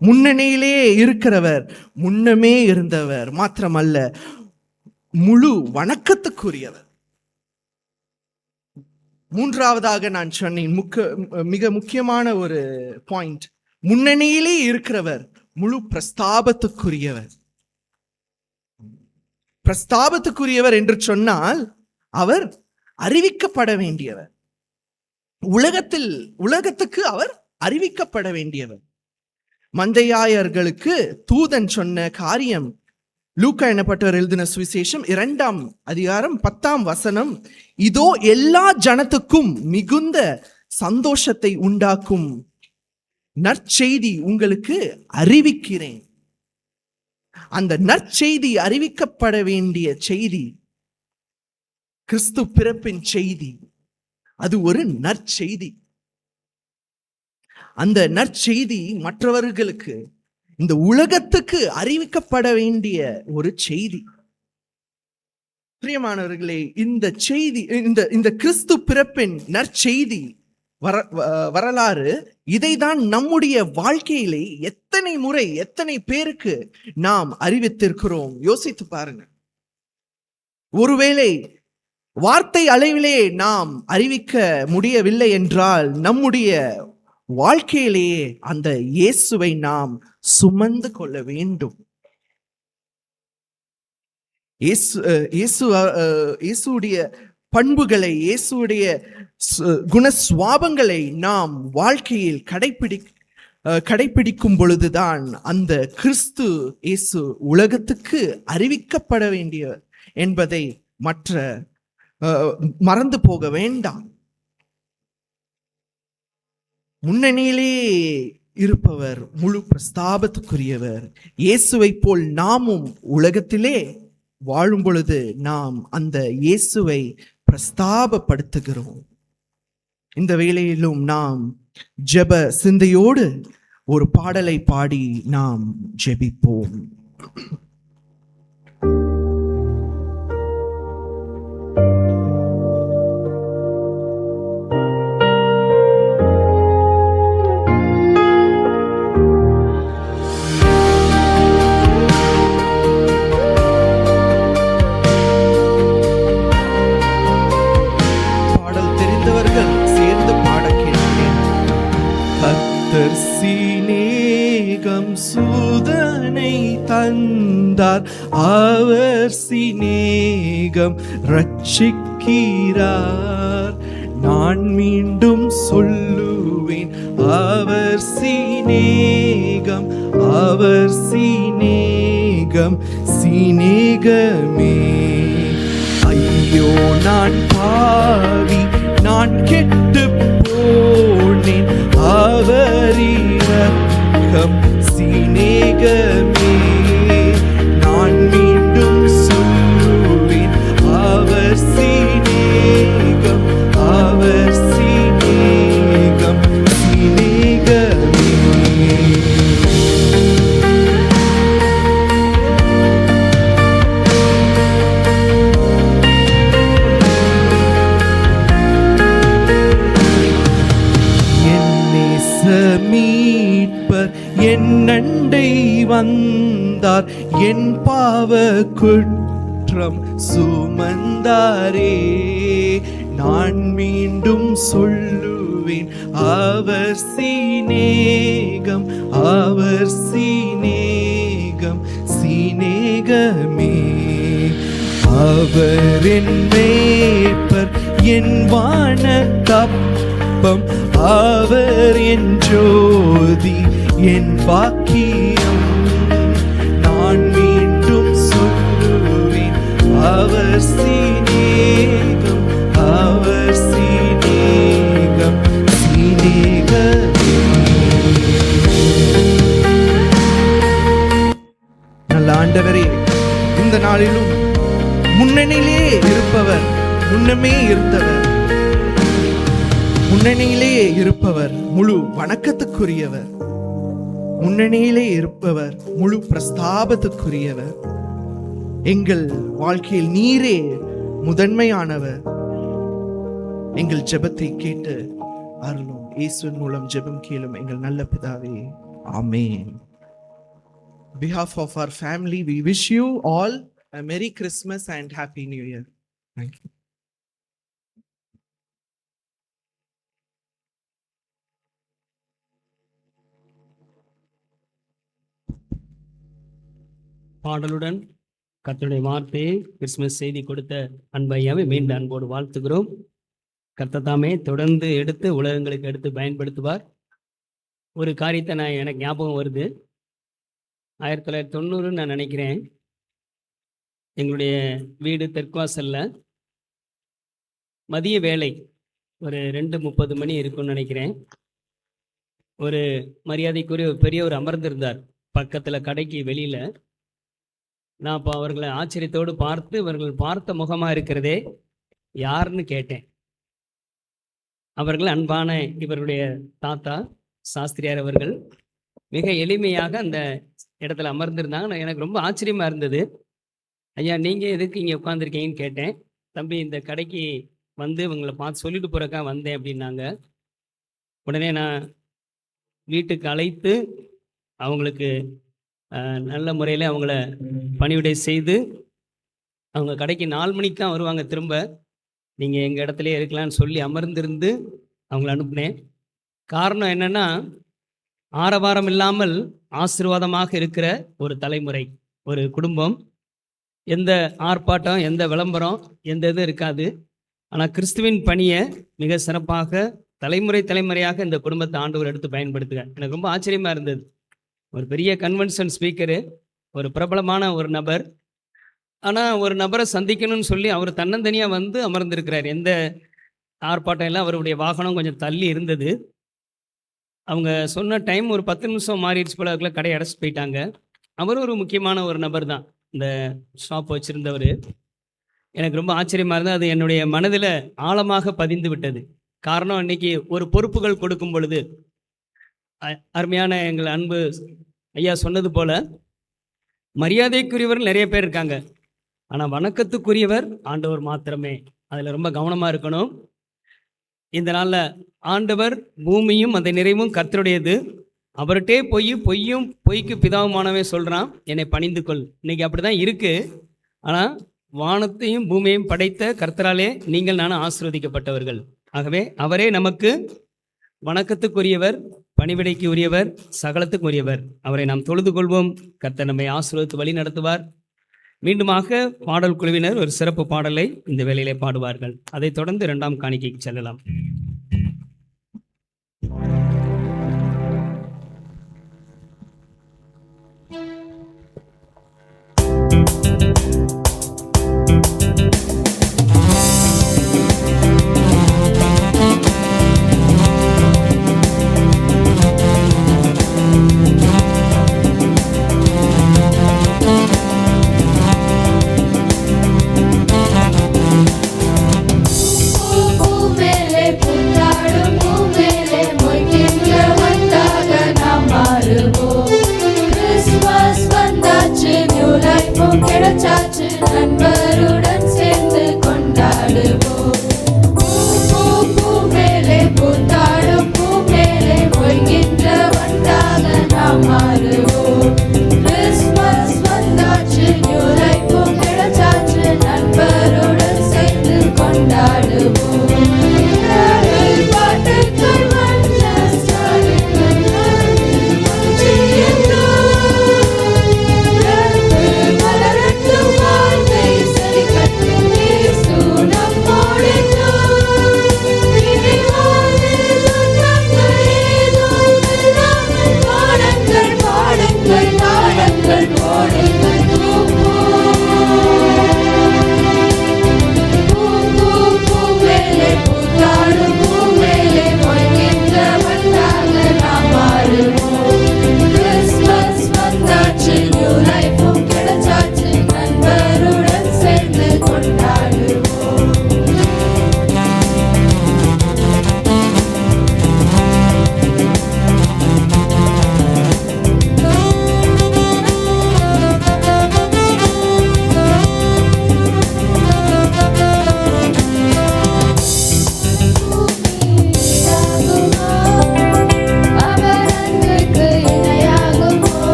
முன்னணியிலே இருக்கிறவர், முன்னமே இருந்தவர், மாத்திரமல்ல முழு வணக்கத்துக்குரியவர். மூன்றாவதாக நான் சொன்னேன், மிக முக்கியமான ஒரு பாயிண்ட், முன்னணியிலே இருக்கிறவர், முழு பிரஸ்தாபத்துக்குரியவர். பிரஸ்தாபத்துக்குரியவர் என்று சொன்னால் அவர் அறிவிக்கப்பட வேண்டியவர். உலகத்துக்கு அவர் அறிவிக்கப்பட வேண்டியவர். மந்தையாயர்களுக்கு தூதன் சொன்ன காரியம் லூக்கா என்னப்பட்டவர் எழுதின சுவிசேஷம் 2:10 இதோ எல்லா ஜனத்துக்கும் மிகுந்த சந்தோஷத்தை உண்டாக்கும் நற்செய்தி உங்களுக்கு அறிவிக்கிறேன். அந்த நற்செய்தி, அறிவிக்கப்பட வேண்டிய செய்தி, கிறிஸ்து பிறப்பின் செய்தி, அது ஒரு நற்செய்தி. அந்த நற்செய்தி மற்றவர்களுக்கு, இந்த உலகத்துக்கு அறிவிக்கப்பட வேண்டிய ஒரு செய்தி. பிரியமானவர்களே, இந்த செய்தி, இந்த கிறிஸ்து பிறப்பின் நற்செய்தி வரலாறு, இதைதான் நம்முடைய வாழ்க்கையிலே எத்தனை முறை, எத்தனை பேருக்கு நாம் அறிவித்திருக்கிறோம்? யோசித்து பாருங்க. ஒருவேளை வார்த்தை அளவிலே நாம் அறிவிக்க முடியவில்லை என்றால், நம்முடைய வாழ்க்கையிலேயே அந்த இயேசுவை நாம் சுமந்து கொள்ள வேண்டும். இயேசுடைய பண்புகளை, இயேசுடைய குணஸ்வாபங்களை நாம் வாழ்க்கையில் கடைபிடிக்கும் பொழுதுதான் அந்த கிறிஸ்து இயேசு உலகத்துக்கு அறிவிக்கப்பட வேண்டிய என்பதை மறந்து போக வேண்டாம். முன்னணியிலே இருப்பவர், முழு பிரஸ்தாபத்துக்குரியவர். இயேசுவை போல் நாமும் உலகத்திலே வாழும் பொழுது நாம் அந்த இயேசுவை பிரஸ்தாபப்படுத்துகிறோம். இந்த வேளையிலும் நாம் ஜெப சிந்தையோடு ஒரு பாடலை பாடி நாம் ஜெபிப்போம். சூதனை தந்தார், அவர் சிநேகம் ரட்சிக்கிறார். நான் மீண்டும் சொல்லுவேன், அவர் சிநேகம், அவர் சிநேகம், சிநேகமே. ஐயோ நான் பாவி, நான் கெட்டு போனேன், அவரிரக்கம் சிநேகமே. நான் மீண்டும் சொல்லுவேன், அவர் சிநேகம், அவர் சிநேகம், சிநேகமே. மீட்பர் என் அண்டை வந்தார், என் பாவ குற்றம் சுமந்தாரே. நான் மீண்டும் சொல்லுவேன், அவர் சிநேகம், அவர் சிநேகம், சிநேகமே. அவர் என் மேய்ப்பர் என் வான கப்பம் அவர் என் ஜோதி என் பாக்கியம் நான் மீண்டும் சொல்லுவேன் அவர் சிநேகம் அவர் சிநேகம் நல்ல ஆண்டவரே, இந்த நாளிலும் முன்னணியிலே இருப்பவர், முன்னமே இருந்தவர், முன்னணியிலே இருப்பவர், முழு வணக்கத்துக்குரியவர், முன்னணியிலே இருப்பவர், முழு பிரஸ்தாபத்துக்குரியவர், எங்கள் வாழ்க்கையில் நீரே முதன்மையானவர். எங்கள் ஜெபத்தை கேட்டு அருளும். இயேசுவின் மூலம் ஜெபம் கேளும் எங்கள் நல்ல பிதாவே, ஆமென். On behalf of our family, we wish you all a Merry Christmas and Happy New Year. Thank you. பாடலுடன் கர்த்தருடைய வார்த்தையை கிறிஸ்துமஸ் செய்தி கொடுத்த அன்பையாவை மீண்டும் அன்போடு வாழ்த்துகிறோம். கர்த்தர் தாமே தொடர்ந்து எடுத்து உலகங்களுக்கு எடுத்து பயன்படுத்துவார். ஒரு காரியத்தை எனக்கு ஞாபகம் வருது. 1990 நான் நினைக்கிறேன், எங்களுடைய வீடு தெற்குவாசல்ல மதிய வேலை ஒரு 2:30 மணி இருக்கும்னு நினைக்கிறேன். ஒரு மரியாதைக்குரிய ஒரு பெரியவர் அமர்ந்திருந்தார் பக்கத்தில் கடைக்கு வெளியில். நான் இப்போ அவர்களை ஆச்சரியத்தோடு பார்த்து, இவர்கள் பார்த்த முகமாக இருக்கிறதே யாருன்னு கேட்டேன். அவர்கள் அன்பான இவருடைய தாத்தா சாஸ்திரியார் அவர்கள் மிக எளிமையாக அந்த இடத்துல அமர்ந்திருந்தாங்க. எனக்கு ரொம்ப ஆச்சரியமாக இருந்தது. ஐயா, நீங்கள் எதுக்கு இங்கே உட்காந்துருக்கீங்கன்னு கேட்டேன். தம்பி, இந்த கடைக்கு வந்து இவங்களை பார்த்து சொல்லிட்டு போகிறக்கா வந்தேன் அப்படின்னாங்க. உடனே நான் வீட்டுக்கு அழைத்து அவங்களுக்கு நல்ல முறையில் அவங்கள பணிவிடை செய்து, அவங்க கடைக்கு 4 மணிக்கு தான் வருவாங்க திரும்ப, நீங்கள் எங்கள் இடத்துலையே இருக்கலான்னு சொல்லி அமர்ந்திருந்து அவங்கள அனுப்புனேன். காரணம் என்னென்னா, ஆரவாரம் இல்லாமல் ஆசீர்வாதமாக இருக்கிற ஒரு தலைமுறை, ஒரு குடும்பம். எந்த ஆர்ப்பாட்டம், எந்த விளம்பரம், எந்த இதுவும் இருக்காது. ஆனால் கிறிஸ்துவின் பணியை மிக சிறப்பாக தலைமுறையாக இந்த குடும்பத்தை ஆண்டவர் எடுத்து பயன்படுத்துக. எனக்கு ரொம்ப ஆச்சரியமாக இருந்தது. ஒரு பெரிய கன்வென்ஷன் ஸ்பீக்கரு, ஒரு பிரபலமான ஒரு நபர். ஆனால் ஒரு நபரை சந்திக்கணும்னு சொல்லி அவர் தன்னந்தனியாக வந்து அமர்ந்திருக்கிறார். எந்த ஆர்ப்பாட்டம் இல்லை. அவருடைய வாகனம் கொஞ்சம் தள்ளி இருந்தது. அவங்க சொன்ன டைம் ஒரு 10 நிமிஷம் மாறிடுச்சு போல. அதுக்குள்ள கடையை அடைச்சிட்டு போயிட்டாங்க. அவரும் ஒரு முக்கியமான ஒரு நபர் தான், இந்த ஷாப் வச்சுருந்தவர். எனக்கு ரொம்ப ஆச்சரியமாக இருந்தது. அது என்னுடைய மனதில் ஆழமாக பதிந்து விட்டது. காரணம், இன்னைக்கு ஒரு பொறுப்புகள் கொடுக்கும் பொழுது, அருமையான எங்கள் அன்பு ஐயா சொன்னது போல, மரியாதைக்குரியவர் நிறைய பேர் இருக்காங்க. ஆனால் வணக்கத்துக்குரியவர் ஆண்டவர் மாத்திரமே. அதில் ரொம்ப கவனமாக இருக்கணும். இந்த நாளில் ஆண்டவர் பூமியும் அந்த நிறைவும் கர்த்தருடையது, அவர்கிட்டே பொய்யும் பொய்க்கு பிதாவுமானவே சொல்கிறான், என்னை பணிந்து கொள். இன்னைக்கு அப்படி தான் இருக்குது. ஆனால் வானத்தையும் பூமியையும் படைத்த கர்த்தராலே நீங்கள் நானும் ஆசீர்வதிக்கப்பட்டவர்கள். ஆகவே அவரே நமக்கு வணக்கத்துக்குரியவர், பணிவிடைக்கு உரியவர், சகலத்துக்கு உரியவர். அவரை நாம் தொழுது கொள்வோம். கர்த்தர் நம்மை ஆசீர்வதித்து வழி நடத்துவார். மீண்டுமாக பாடல் குழுவினர் ஒரு சிறப்பு பாடலை இந்த வேளையிலே பாடுவார்கள். அதைத் தொடர்ந்து 2ஆம் காணிக்கைக்கு செல்லலாம்.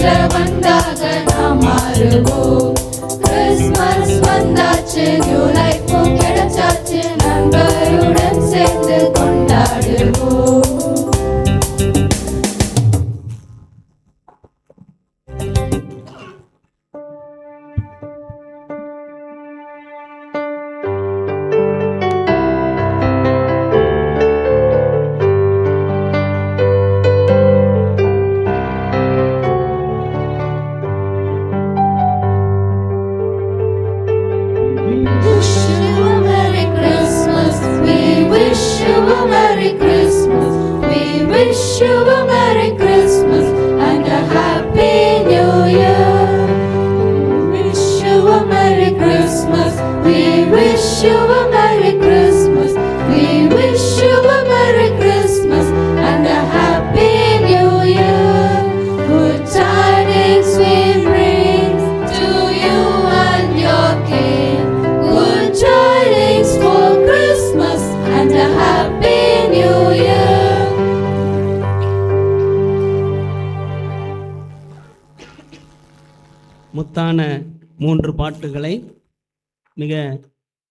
ஏற்றவந்தாக நாம் மாறுவோம். கிறிஸ்மஸ் வந்தாச்சு, நியூ லைஃபும் கிடைச்சாச்சு, நண்பருடன் சேர்ந்து கொண்டாடுவோம். முத்தான 3 பாட்டுகளை மிக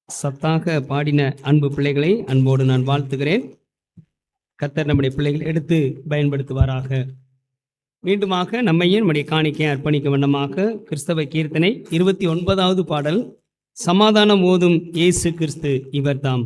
சத்தாக பாடின அன்பு பிள்ளைகளை அன்போடு நான் வாழ்த்துகிறேன். கர்த்தர் நம்முடைய பிள்ளைகளை எடுத்து பயன்படுத்துவாராக. மீண்டுமாக நம்மையும் நம்முடைய காணிக்கை அர்ப்பணிக்க வண்ணமாக கிறிஸ்தவ கீர்த்தனை 29வது பாடல், சமாதானம் ஓதும் இயேசு கிறிஸ்து இவர்தாம்.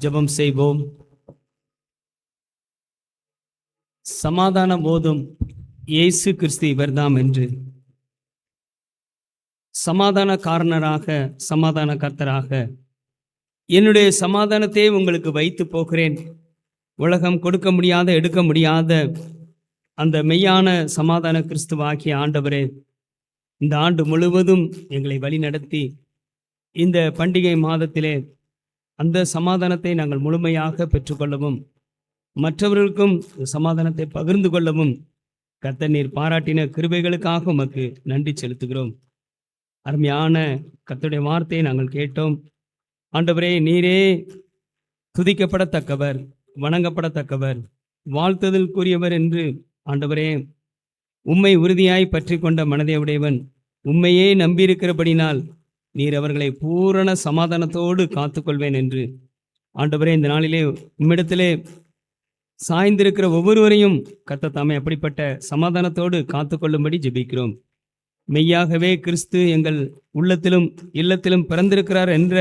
ஜெபம் செய்வோம். சமாதானம் போதும் இயேசு கிறிஸ்து இவர்தாம் என்று சமாதான காரணராக, சமாதான கர்த்தராக, என்னுடைய சமாதானத்தை உங்களுக்கு வைத்து போகிறேன், உலகம் கொடுக்க முடியாத, எடுக்க முடியாத அந்த மெய்யான சமாதான கிறிஸ்துவாகிய ஆண்டவரே, இந்த ஆண்டு முழுவதும் எங்களை வழிநடத்தி இந்த பண்டிகை மாதத்திலே அந்த சமாதானத்தை நாங்கள் முழுமையாக பெற்றுக்கொள்ளவும், மற்றவர்களுக்கும் சமாதானத்தை பகிர்ந்து கொள்ளவும் கர்த்தர் நீர் பாராட்டின கிருபைகளுக்காக உமக்கு நன்றி செலுத்துகிறோம். அருமையான கர்த்தருடைய வார்த்தையை நாங்கள் கேட்டோம். ஆண்டவரே, நீரே துதிக்கப்படத்தக்கவர், வணங்கப்படத்தக்கவர், வாழ்த்துதலுக்குரியவர் என்று ஆண்டவரே உம்மை உறுதியாய் பற்றி கொண்ட மனதை உடையவன், உம்மையே நம்பியிருக்கிறபடினால் நீர் அவர்களை பூரண சமாதானத்தோடு காத்துக்கொள்வேன் என்று ஆண்டவரே இந்த நாளிலே உம்மிடத்திலே சாய்ந்திருக்கிற ஒவ்வொருவரையும் கர்த்தர் தாமே அப்படிப்பட்ட சமாதானத்தோடு காத்துக்கொள்ளும்படி ஜெபிக்கிறோம். மெய்யாகவே கிறிஸ்து எங்கள் உள்ளத்திலும் இல்லத்திலும் பிறந்திருக்கிறார் என்ற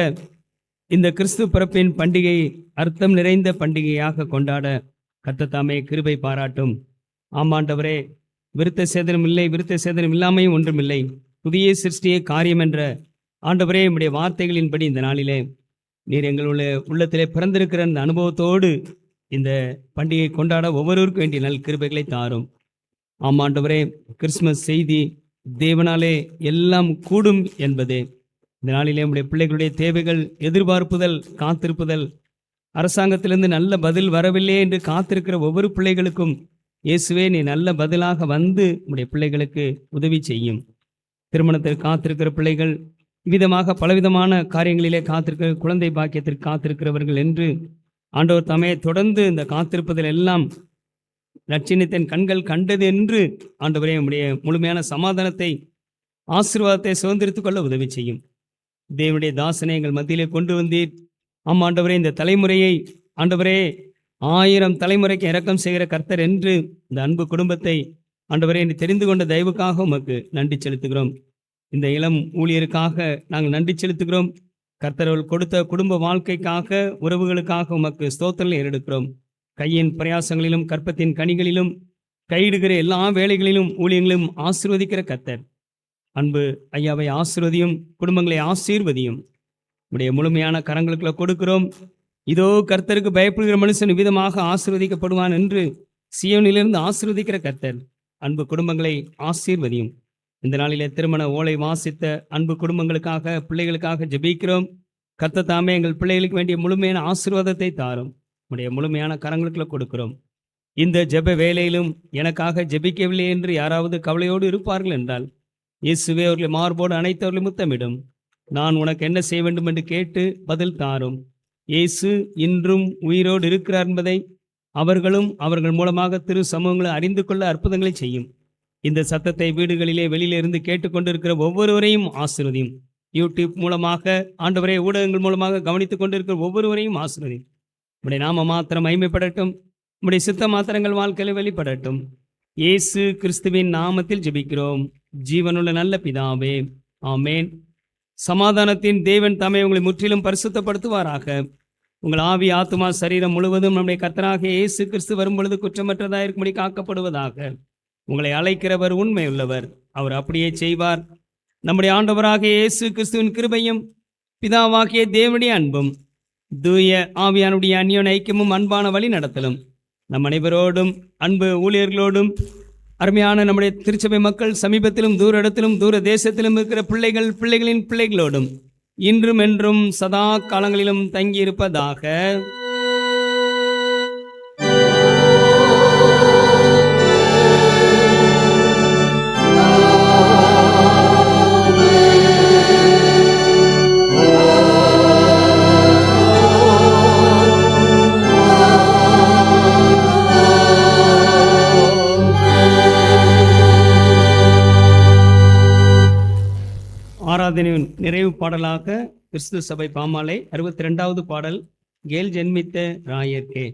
இந்த கிறிஸ்து பிறப்பின் பண்டிகை அர்த்தம் நிறைந்த பண்டிகையாக கொண்டாட கர்த்தர் தாமே கிருபை பாராட்டும். ஆமாண்டவரே, விருத்த சேதனம் இல்லை, விருத்த சேதனம் இல்லாமையும் ஒன்றுமில்லை, புதிய சிருஷ்டியே காரியம் என்ற ஆண்டவரே உம்முடைய வார்த்தைகளின்படி இந்த நாளிலே நீர் எங்களுடைய உள்ளத்திலே பிறந்திருக்கிற அந்த அனுபவத்தோடு இந்த பண்டிகை கொண்டாட ஒவ்வொருவருக்கும் வேண்டிய நல் கிருபைகளை தாரும். ஆமாண்டவரே, கிறிஸ்துமஸ் செய்தி தேவனாலே எல்லாம் கூடும் என்பதே இந்த நாளிலே நம்முடைய பிள்ளைகளுடைய தேவைகள், எதிர்பார்ப்புதல், காத்திருப்புதல், அரசாங்கத்திலிருந்து நல்ல பதில் வரவில்லை என்று காத்திருக்கிற ஒவ்வொரு பிள்ளைகளுக்கும் இயேசுவே நீ நல்ல பதிலாக வந்து நம்முடைய பிள்ளைகளுக்கு உதவி செய்யும். திருமணத்திற்கு காத்திருக்கிற பிள்ளைகள், விதமாக பலவிதமான காரியங்களிலே காத்திருக்கிற, குழந்தை பாக்கியத்திற்கு காத்திருக்கிறவர்கள் என்று ஆண்டவர் தாமே தொடர்ந்து இந்த காத்திருப்பதில் எல்லாம் லட்சியத்தின் கண்கள் கண்டது என்று ஆண்டவரே உம்முடைய முழுமையான சமாதானத்தை, ஆசீர்வாதத்தை சுதந்திரித்துக் கொள்ள உதவி செய்யும். தேவனுடைய தாசனை எங்கள் மத்தியிலே கொண்டு வந்தீர். ஆண்டவரே, இந்த தலைமுறையை ஆண்டவரே 1000 தலைமுறைக்கு இரக்கம் செய்கிற கர்த்தர் என்று இந்த அன்பு குடும்பத்தை ஆண்டவரே நீ தெரிந்து கொண்ட தயவுக்காக உமக்கு நன்றி செலுத்துகிறோம். இந்த இளம் ஊழியருக்காக நாங்கள் நன்றி செலுத்துகிறோம். கர்த்தர் அவர்கள் கொடுத்த குடும்ப வாழ்க்கைக்காக, உறவுகளுக்காக உமக்கு ஸ்தோத்திரம் ஏறெடுக்கிறோம். கையின் பிரயாசங்களிலும் கற்பத்தின் கனிகளிலும் கையிடுகிற எல்லா வேலைகளிலும் ஊழியங்களிலும் ஆசீர்வதிக்கிற கர்த்தர் அன்பு ஐயாவை ஆசீர்வதியும், குடும்பங்களை ஆசீர்வதியும். உடைய முழுமையான கரங்களுக்குள்ள கொடுக்கிறோம். இதோ கர்த்தருக்கு பயப்படுகிற மனுஷன் விதமாக ஆசீர்வதிக்கப்படுவான் என்று சியோனிலிருந்து ஆசீர்வதிக்கிற கர்த்தர் அன்பு குடும்பங்களை ஆசீர்வதியும். இந்த நாளிலே திருமண ஓலை வாசித்த அன்பு குடும்பங்களுக்காக, பிள்ளைகளுக்காக ஜெபிக்கிறோம். கர்த்தர் தாமே எங்கள் பிள்ளைகளுக்கு வேண்டிய முழுமையான ஆசீர்வாதத்தை தாரும். உடைய முழுமையான கரங்களுக்குள்ள கொடுக்கிறோம். இந்த ஜெப வேலையிலும் எனக்காக ஜெபிக்கவில்லை என்று யாராவது கவலையோடு இருப்பார்கள் என்றால் இயேசுவே அவர்களை மார்போடு அனைத்தவர்களை முத்தமிடும். நான் உனக்கு என்ன செய்ய வேண்டும் என்று கேட்டு பதில் தாரும். இயேசு இன்றும் உயிரோடு இருக்கிறார் என்பதை அவர்களும் அவர்கள் மூலமாக திரு சமூகங்களை அறிந்து கொள்ள அற்புதங்களை செய்யும். இந்த சத்தத்தை வீடுகளிலே வெளியிலிருந்து கேட்டுக்கொண்டிருக்கிற ஒவ்வொருவரையும் ஆசீர்வதியும். யூடியூப் மூலமாக ஆண்டவரே, ஊடகங்கள் மூலமாக கவனித்துக் கொண்டிருக்கிற ஒவ்வொருவரையும் ஆசீர்வதியும். உடைய நாம மாத்திரம் மகிமைப்படட்டும், உடைய சித்த மாத்திரங்கள் வாழ்க்கையில் வெளிப்படட்டும். இயேசு கிறிஸ்துவின் நாமத்தில் ஜெபிக்கிறோம் ஜீவனுள்ள நல்ல பிதாவே, ஆமேன். சமாதானத்தின் தேவன் தாமே உங்களை முற்றிலும் பரிசுத்தப்படுத்துவாராக. உங்கள் ஆவி, ஆத்துமா, சரீரம் முழுவதும் நம்முடைய கர்த்தராக இயேசு கிறிஸ்து வரும்பொழுது குற்றமற்றதாக இருக்கும்படி காக்கப்படுவதாக. உங்களை அழைக்கிறவர் உண்மை உள்ளவர், அவர் அப்படியே செய்வார். நம்முடைய ஆண்டவராக இயேசு கிறிஸ்துவின் கிருபையும் பிதாவாகிய தேவனுடைய அன்பும் தூய ஆவியானுடைய அந்யோன்ய ஐக்கியமும் அன்பான வழி நடத்தலும் நம் அனைவரோடும், அன்பு ஊழியர்களோடும், அருமையான நம்முடைய திருச்சபை மக்கள், சமீபத்திலும் தூர இடத்திலும் தூர தேசத்திலும் இருக்கிற பிள்ளைகள், பிள்ளைகளின் பிள்ளைகளோடும் இன்றும் என்றும் சதா காலங்களிலும் தங்கியிருப்பதாக. ஆராதனையின் நிறைவு பாடலாக கிறிஸ்து சபை பாமாலை 62வது பாடல், கேல் ஜென்மித்த ராயர்க்கே.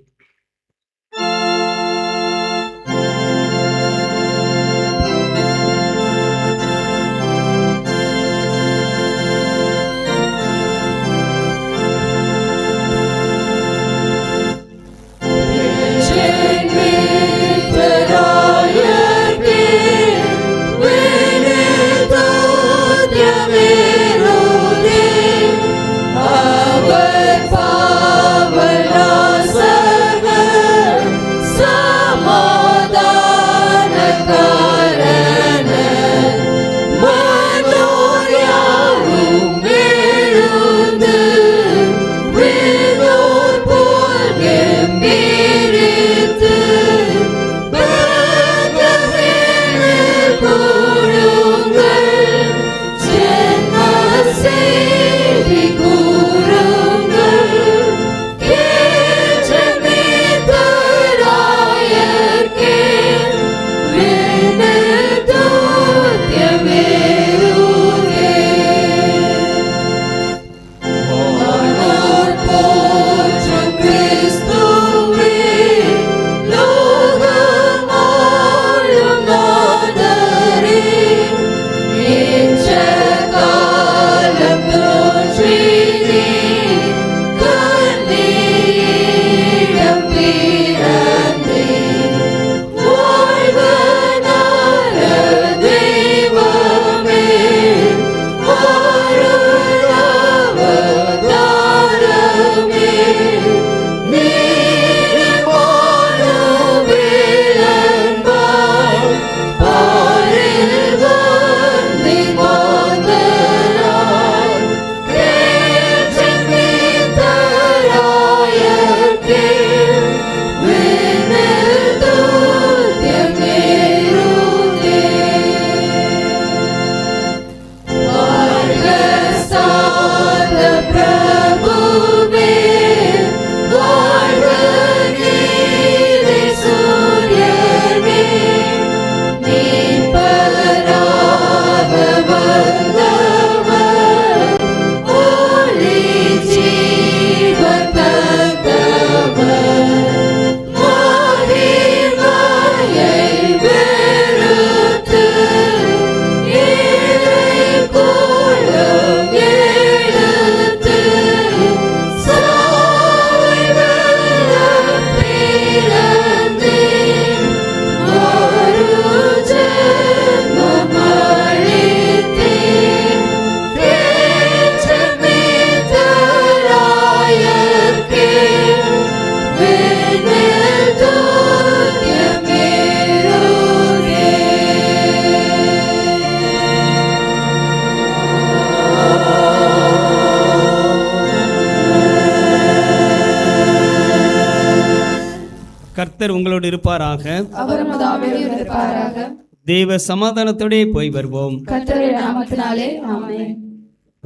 கர்த்தர் உங்களோடு இருப்பாராக. அவர் உமது ஆவியோடு இருப்பாராக. தேவ சமாதானத்தோடே போய் வருவோம். கர்த்தருடைய நாமத்தினாலே ஆமென்.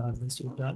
God bless you.